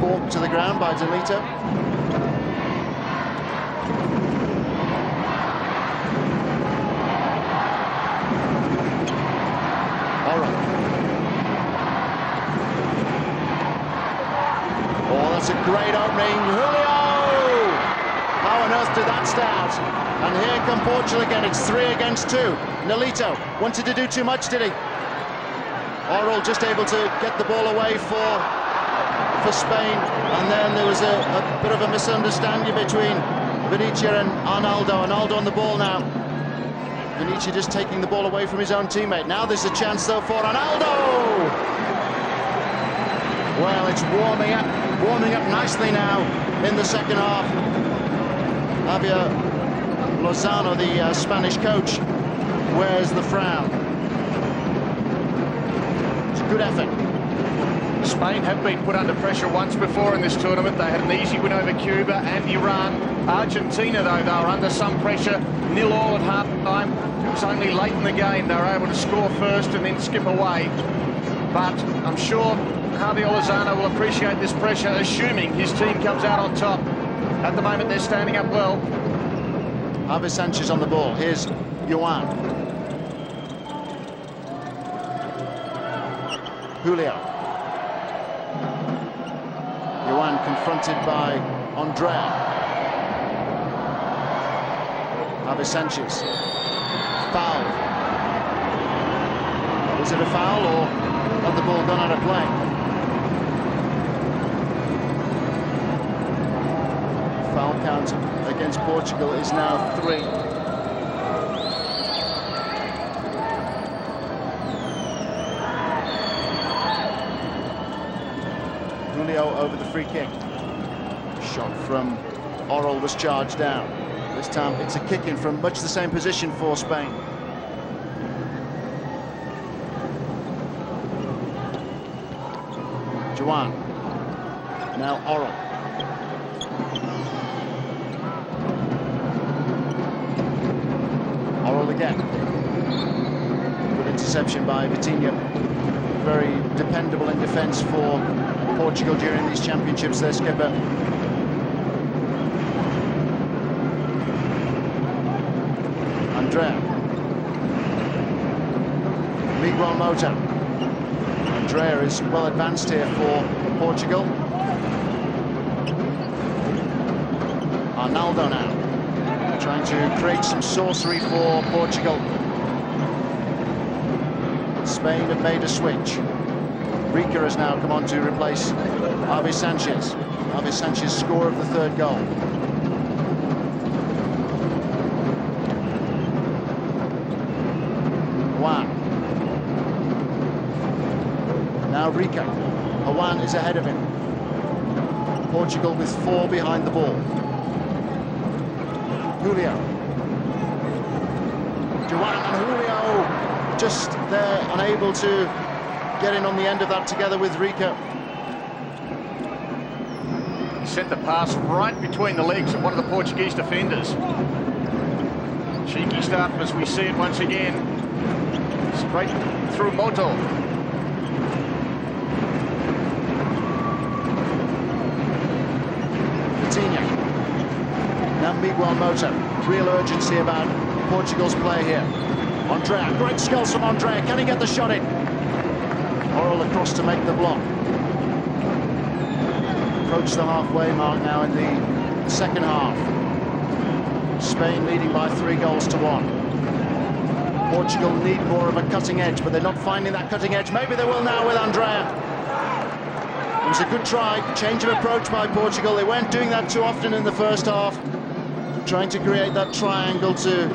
B: balked to the ground by Nolito. That's a great opening. Julio! How on earth did that start? And here come Portugal again. It's 3 against 2. Nolito wanted to do too much, did he? Oral just able to get the ball away for Spain. And then there was a bit of a misunderstanding between Vinicius and Arnaldo. Arnaldo on the ball now. Vinicius just taking the ball away from his own teammate. Now there's a chance though for Arnaldo! Well, it's warming up nicely now in the second half. Javier Lozano, the Spanish coach, wears the frown. It's a good effort.
A: Spain have been put under pressure once before in this tournament. They had an easy win over Cuba and Iran. Argentina, though, they were under some pressure. 0-0 at half-time. It was only late in the game they were able to score first and then skip away. But I'm sure Javier Lozano will appreciate this pressure, assuming his team comes out on top. At the moment, they're standing up well.
B: Javi Sanchez on the ball. Here's Juan. Julio. Juan confronted by Andrea. Javi Sanchez. Foul. Was it a foul or had the ball gone out of play? Foul count against Portugal is now 3. Julio over the free kick. Shot from Orrell was charged down. This time it's a kick in from much the same position for Spain. Juan. Now Orrell. Orrell again. Good interception by Vitinha. Very dependable in defence for Portugal during these championships, their skipper. Andrea. Miguel Mota. Andrea is well advanced here for Portugal. Arnaldo now, trying to create some sorcery for Portugal. Spain have made a switch. Rica has now come on to replace Avi Sanchez. Avi Sanchez, scorer of the third goal. Juan. Now Rica. Juan is ahead of him. Portugal with 4 behind the ball. Julio. Juan and Julio just there, unable to get in on the end of that together with Rica.
A: He sent the pass right between the legs of one of the Portuguese defenders. Cheeky stuff as we see it once again. Straight through Moto.
B: Vitinha. Now Miguel Mota. Real urgency about Portugal's play here. Andrea, great skills from Andrea. Can he get the shot in? Orrell across to make the block. Approach the halfway mark now in the second half. Spain leading by 3 goals to 1. Portugal need more of a cutting edge, but they're not finding that cutting edge. Maybe they will now with Andrea. It was a good try, change of approach by Portugal. They weren't doing that too often in the first half. Trying to create that triangle to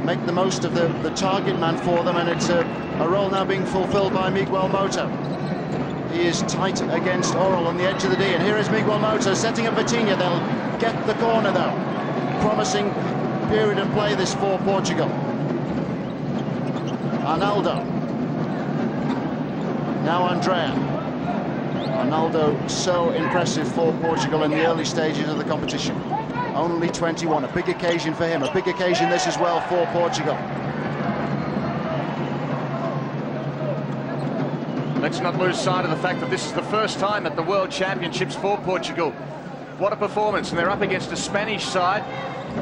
B: make the most of the target man for them, and it's a role now being fulfilled by Miguel Mota. He is tight against Orrell on the edge of the D, and here is Miguel Mota setting up Vitinha. They'll get the corner though. Promising period of play this for Portugal. Arnaldo. Now Andrea. Arnaldo so impressive for Portugal in the early stages of the competition. Only 21, a big occasion for him, a big occasion this as well for Portugal.
A: Let's not lose sight of the fact that this is the first time at the World Championships for Portugal. What a performance, and they're up against a Spanish side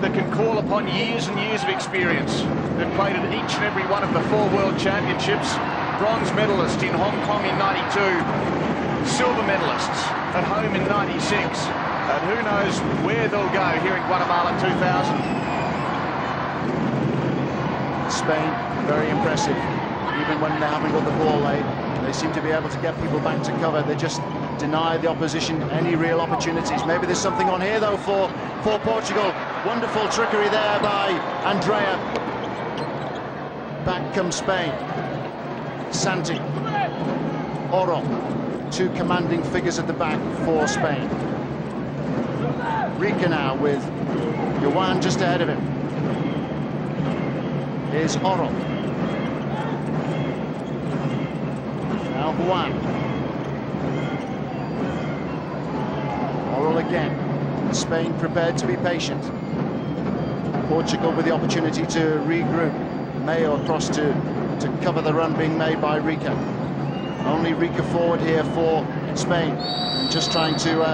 A: that can call upon years and years of experience. They've played at each and every one of the 4 World Championships. Bronze medalist in Hong Kong in '92, silver medalists at home in '96. And who knows where they'll go here in Guatemala 2000.
B: Spain, very impressive. Even when they haven't got the ball late, they seem to be able to get people back to cover. They just deny the opposition any real opportunities. Maybe there's something on here though for Portugal. Wonderful trickery there by Andrea. Back comes Spain. Santi. Orrell. 2 commanding figures at the back for Spain. Rica now with Juan just ahead of him. Here's Orrell. Now Juan. Orrell again. Spain prepared to be patient. Portugal with the opportunity to regroup. Mayo across to cover the run being made by Rica. Only Rica forward here for Spain. Just trying to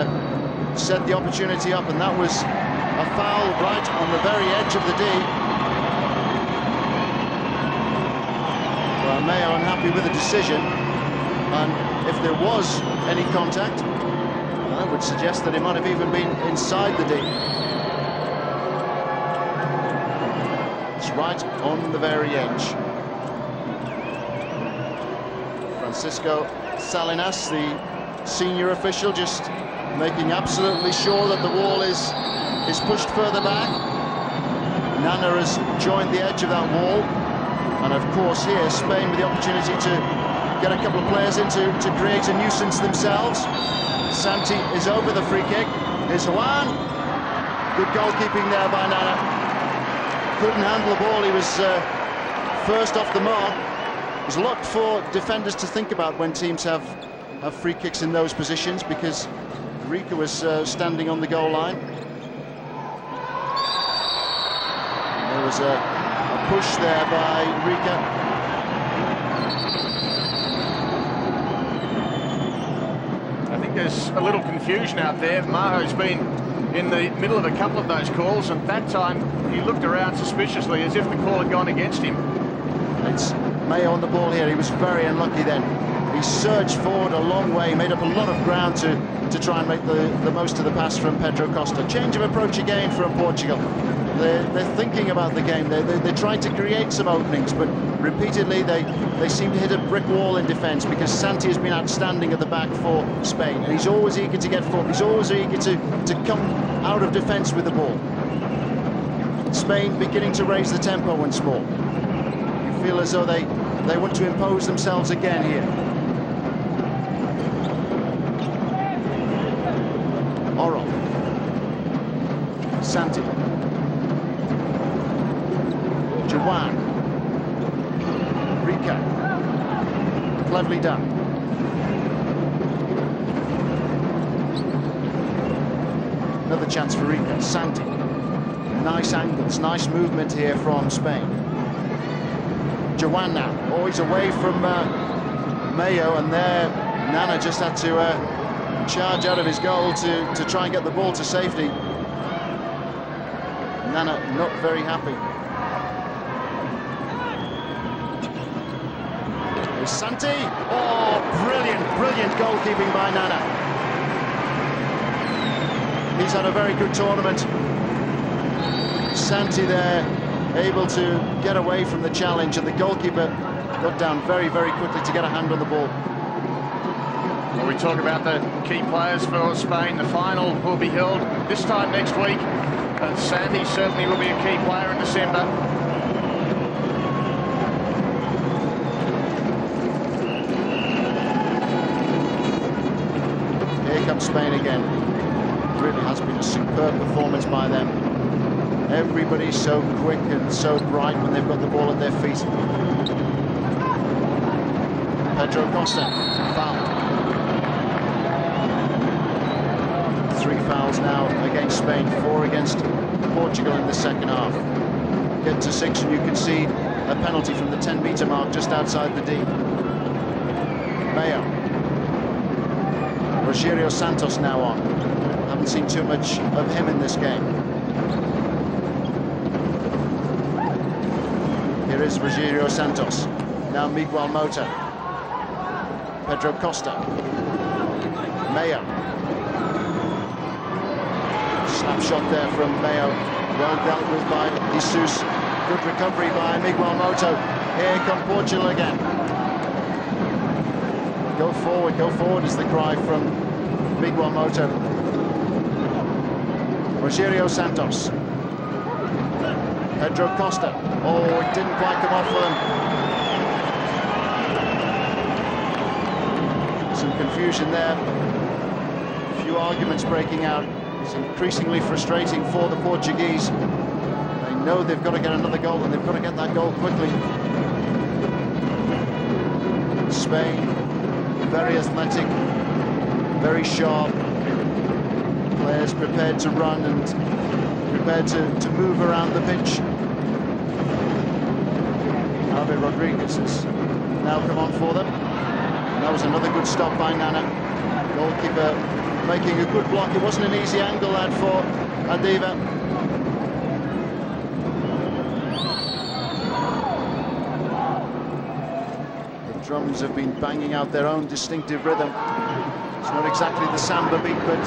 B: set the opportunity up, and that was a foul right on the very edge of the D. Well, Mayo unhappy with the decision, and if there was any contact, that would suggest that it might have even been inside the D. It's right on the very edge. Francisco Salinas, the senior official, just making absolutely sure that the wall is pushed further back. Nana has joined the edge of that wall, and of course here Spain with the opportunity to get a couple of players in to create a nuisance themselves. Santi is over the free kick. Here's Juan. Good goalkeeping there by Nana. Couldn't handle the ball. He was first off the mark. There's a lot for defenders to think about when teams have free kicks in those positions, because Rika was standing on the goal line. There was a push there by Rika.
A: I think there's a little confusion out there. Maho's been in the middle of a couple of those calls, and that time he looked around suspiciously as if the call had gone against him.
B: It's Mayo on the ball here. He was very unlucky then. He surged forward a long way, made up a lot of ground to try and make the most of the pass from Pedro Costa. Change of approach again from Portugal. They're thinking about the game. They're trying to create some openings, but repeatedly they seem to hit a brick wall in defence, because Santi has been outstanding at the back for Spain, and he's always eager to get forward. He's always eager to come out of defence with the ball. Spain beginning to raise the tempo once more. You feel as though they want to impose themselves again here. Oro. Santi. Juan. Rika. Cleverly done. Another chance for Rika. Santi. Nice angles, nice movement here from Spain. Juan now. Oh, he's away from Mayo, and there Nana just had to charge out of his goal to try and get the ball to safety. Nana not very happy. Here's Santi. Oh, brilliant goalkeeping by Nana. He's had a very good tournament. Santi there, able to get away from the challenge, and the goalkeeper got down very quickly to get a hand on the ball.
A: Well, we talk about the key players for Spain. The final will be held this time next week, and Santi certainly will be a key player in December.
B: Here comes Spain again. It really has been a superb performance by them. Everybody's so quick and so bright when they've got the ball at their feet. Pedro Costa, fouled. 3 fouls now against Spain, 4 against Portugal in the second half. Get to 6 and you concede a penalty from the 10-metre mark just outside the D. Mayo. Rogério Santos now on. Haven't seen too much of him in this game. Here is Rogério Santos. Now Miguel Mota. Pedro Costa. Mayo. Slap shot there from Mayo. Well dealt with by Jesus. Good recovery by Miguel Moto. Here come Portugal again. Go forward is the cry from Miguel Moto. Rogério Santos. Pedro Costa. Oh, it didn't quite come off for them. Some confusion there. A few arguments breaking out. It's increasingly frustrating for the Portuguese. They know they've got to get another goal, and they've got to get that goal quickly. Spain, very athletic, very sharp. Players prepared to run and prepared to move around the pitch. Javier Rodriguez has now come on for them. And that was another good stop by Nana. Goalkeeper making a good block. It wasn't an easy angle that for Adiva. The drums have been banging out their own distinctive rhythm. It's not exactly the samba beat, but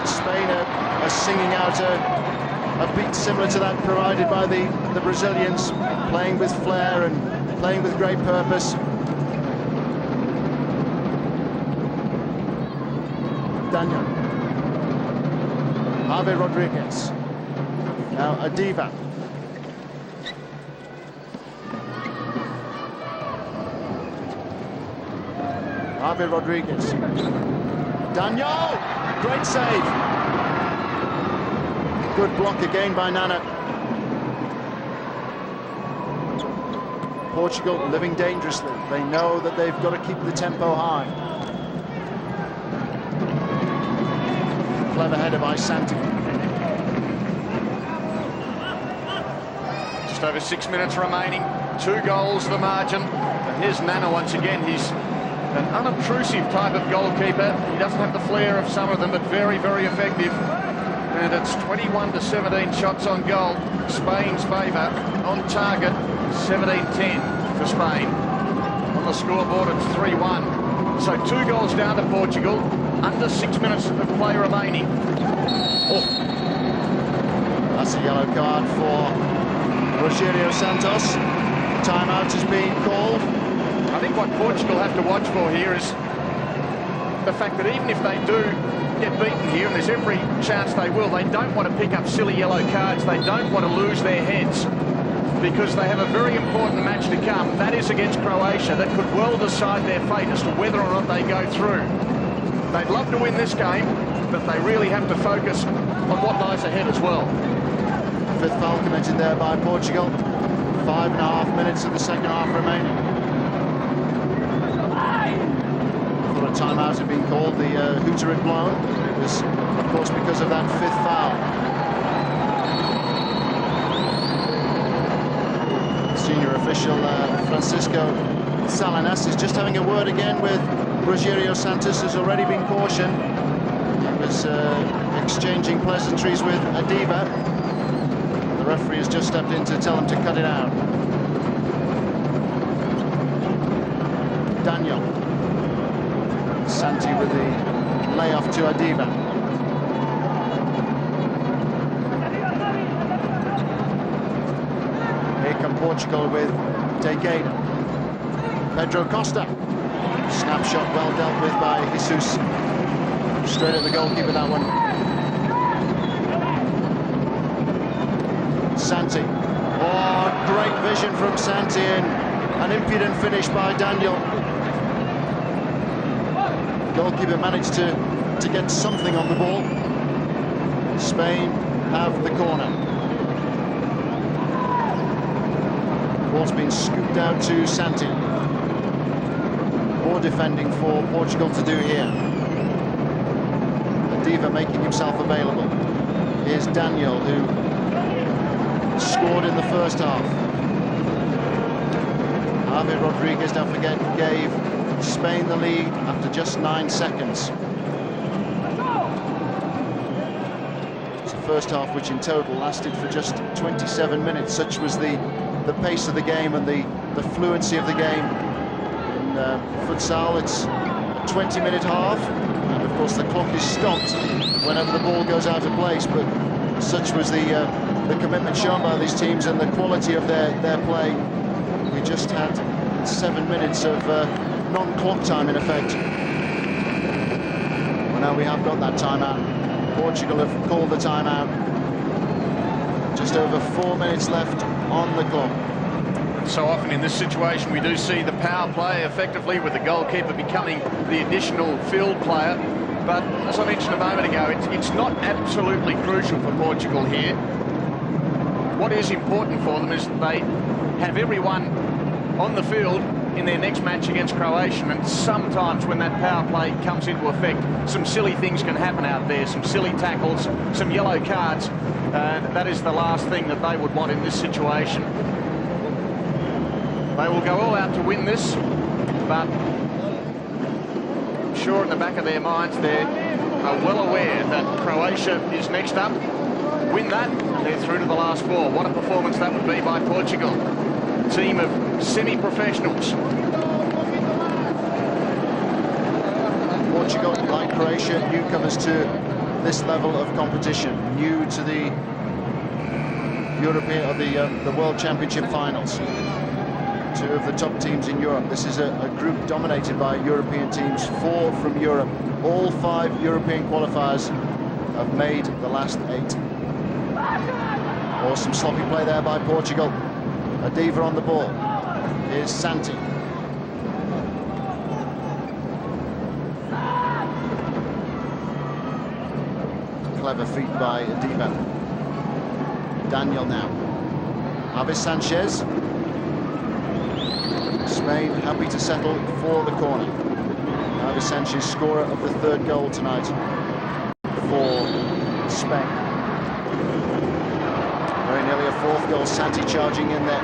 B: Spain are singing out a beat similar to that provided by the Brazilians, playing with flair and playing with great purpose. Daniel. Javier Rodriguez. Now Adiva. Javier Rodriguez. Daniel! Great save. Good block again by Nana. Portugal living dangerously. They know that they've got to keep the tempo high. Clever header by Santi.
A: Just over 6 minutes remaining. 2 goals the margin. And here's Nana once again. He's an unobtrusive type of goalkeeper. He doesn't have the flair of some of them, but very, very effective. And it's 21-17 shots on goal. Spain's favour on target. 17-10 for Spain. On the scoreboard, it's 3-1. So 2 goals down to Portugal. Under 6 minutes of play remaining. Oh.
B: That's a yellow card for Rogério Santos. Timeout is being called.
A: I think what Portugal have to watch for here is the fact that even if they do get beaten here, and there's every chance they will, they don't want to pick up silly yellow cards. They don't want to lose their heads, because they have a very important match to come. That is against Croatia. That could well decide their fate as to whether or not they go through. They'd love to win this game, but they really have to focus on what lies ahead as well.
B: 5th foul committed there by Portugal. 5.5 minutes of the second half remaining. A timeout had been called, the hooter had blown. It was, of course, because of that 5th foul. Senior official Francisco Salinas is just having a word again with Rogério Santos, who's already been cautioned. He was exchanging pleasantries with Adiva. The referee has just stepped in to tell him to cut it out. Daniel. Santi with the layoff to Adiva. Here come Portugal with Teixeira. Pedro Costa. Snapshot well dealt with by Jesus. Straight at the goalkeeper, that one. Santi. Oh, great vision from Santi, and an impudent finish by Daniel. Goalkeeper managed to get something on the ball. Spain have the corner. Ball's been scooped out to Santi. More defending for Portugal to do here. Adiva making himself available. Here's Daniel, who scored in the first half. Javier Rodriguez, don't forget, gave Spain the lead after just 9 seconds. It's the first half, which in total lasted for just 27 minutes. Such was the pace of the game and the fluency of the game. In futsal, it's a 20-minute half, and of course the clock is stopped whenever the ball goes out of place. But such was the commitment shown by these teams and the quality of their play. We just had 7 minutes of non-clock time in effect. Well, now we have got that timeout. Portugal have called the timeout. Just over 4 minutes left on the clock.
A: So often in this situation we do see the power play effectively, with the goalkeeper becoming the additional field player. But as I mentioned a moment ago, it's not absolutely crucial for Portugal here. What is important for them is they have everyone on the field in their next match against Croatia, and sometimes when that power play comes into effect, some silly things can happen out there, some silly tackles, some yellow cards, and that is the last thing that they would want in this situation. They will go all out to win this, but I'm sure in the back of their minds they are well aware that Croatia is next up. Win that, and they're through to the last 4. What a performance that would be by Portugal. A team of semi-professionals.
B: Portugal, like Croatia, newcomers to this level of competition, new to the European or the World Championship finals. 2 of the top teams in Europe. This is a group dominated by European teams, 4 from Europe. All 5 European qualifiers have made the last 8. Awesome sloppy play there by Portugal. Adiva on the ball. Here's Santi. clever feat by Adiba. Daniel now. Javi Sanchez. Spain happy to settle for the corner. Javi Sanchez, scorer of the third goal tonight for Spain. Very nearly a fourth goal. Santi charging in there.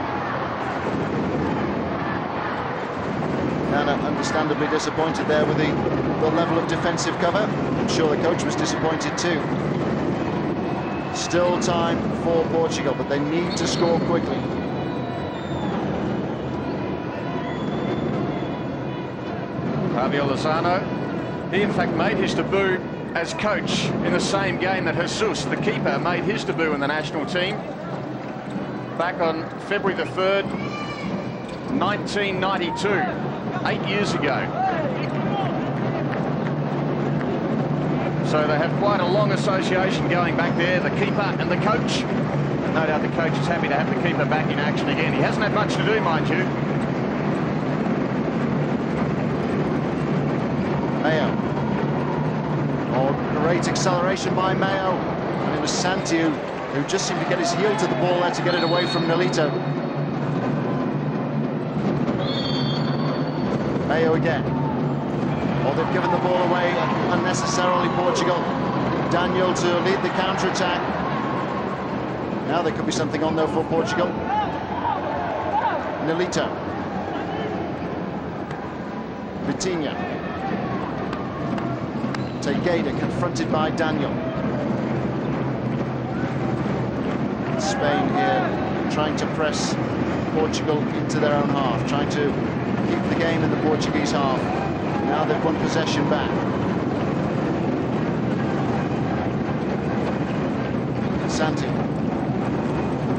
B: Nana understandably disappointed there with the level of defensive cover. I'm sure the coach was disappointed too. Still time for Portugal, but they need to score quickly.
A: Javier Lozano, he in fact made his debut as coach in the same game that Jesus, the keeper, made his debut in the national team back on February the 3rd, 1992, 8 years ago. So they have quite a long association going back there, the keeper and the coach. And no doubt the coach is happy to have the keeper back in action again. He hasn't had much to do, mind you.
B: Mayo. Oh, great acceleration by Mayo. And it was Santi who just seemed to get his heel to the ball there to get it away from Nolito. Mayo again. Oh, they've given the ball away unnecessarily, Portugal. Daniel to lead the counter-attack. Now there could be something on there for Portugal. Nolito. Vitinha. Tegueda confronted by Daniel. Spain here trying to press Portugal into their own half, trying to keep the game in the Portuguese half. Now they've won possession back. Santi.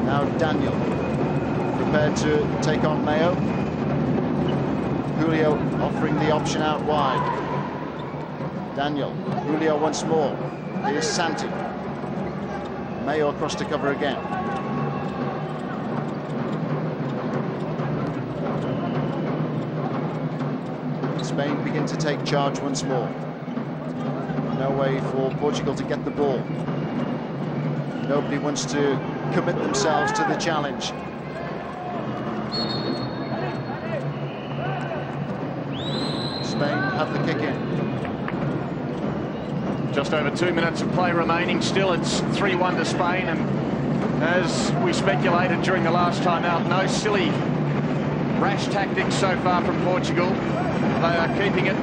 B: Now Daniel. Prepared to take on Mayo. Julio offering the option out wide. Daniel. Julio once more. Here's Santi. Mayo across to cover again. Spain begin to take charge once more. No way for Portugal to get the ball. Nobody wants to commit themselves to the challenge. Spain have the kick in.
A: Just over 2 minutes of play remaining. Still it's 3-1 to Spain, and as we speculated during the last time out, no silly rash tactics so far from Portugal. They are keeping it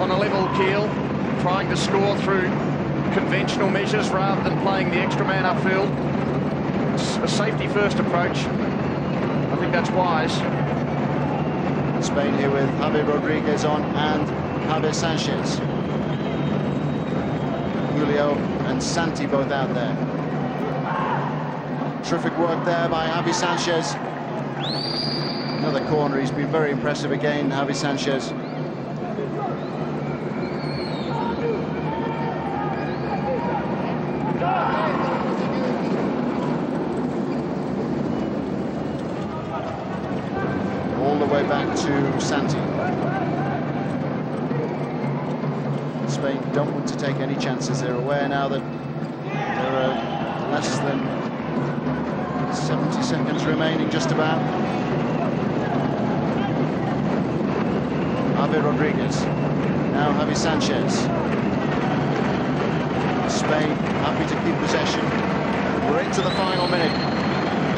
A: on a level keel, trying to score through conventional measures rather than playing the extra man upfield. It's a safety first approach. I think that's wise.
B: Spain here with Javi Rodriguez on and Javi Sanchez. Julio and Santi both out there. Terrific work there by Javi Sanchez. Another corner. He's been very impressive again, Javi Sanchez. All the way back to Santi. Spain don't want to take any chances. They're aware now that there are less than 70 seconds remaining, just about. Javi Rodriguez. Now Javi Sanchez. Spain happy to keep possession. We're into the final minute.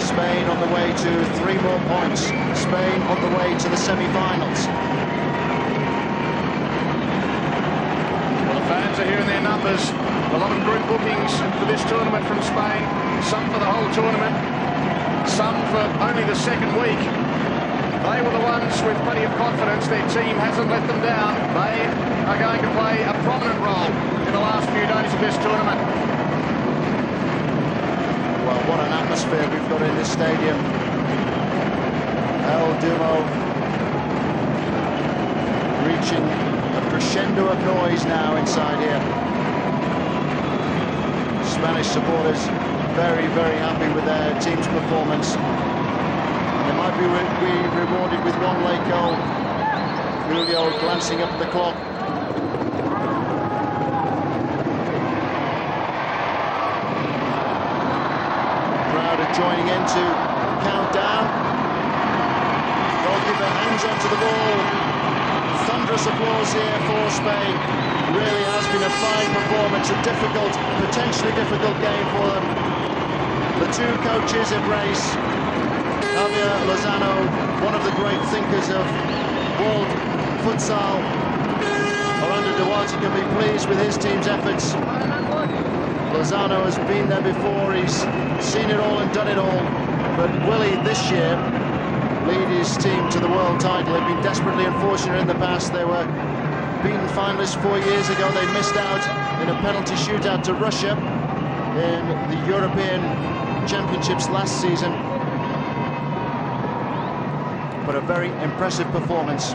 B: Spain on the way to 3 more points. Spain on the way to the semi-finals.
A: Fans are here in their numbers. A lot of group bookings for this tournament from Spain. Some for the whole tournament, some for only the second week. They were the ones with plenty of confidence. Their team hasn't let them down. They are going to play a prominent role in the last few days of this tournament.
B: Well, what an atmosphere we've got in this stadium. El Duomo reaching a crescendo of noise now inside here. Spanish supporters very, very happy with their team's performance. They might be rewarded with 1 late goal. Julio glancing up at the clock. joining in to count down. Goalkeeper hangs onto the ball. Thunderous applause here for Spain. Really has been a fine performance, a difficult, potentially difficult game for them. The two coaches embrace. Javier Lozano, one of the great thinkers of world futsal. Orlando Duarte can be pleased with his team's efforts. Lozano has been there before, he's seen it all and done it all. But will he this year lead his team to the world title? They've been desperately unfortunate in the past. They were beaten finalists 4 years ago. They missed out in a penalty shootout to Russia in the European Championships last season. But a very impressive performance.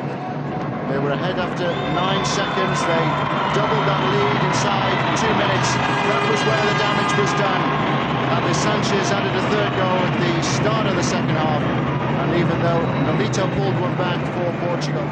B: They were ahead after 9 seconds. They doubled that lead inside 2 minutes. That was where the damage was done. Javi Sanchez added a third goal at the start of the second half. And even though Nolito pulled one back for Portugal,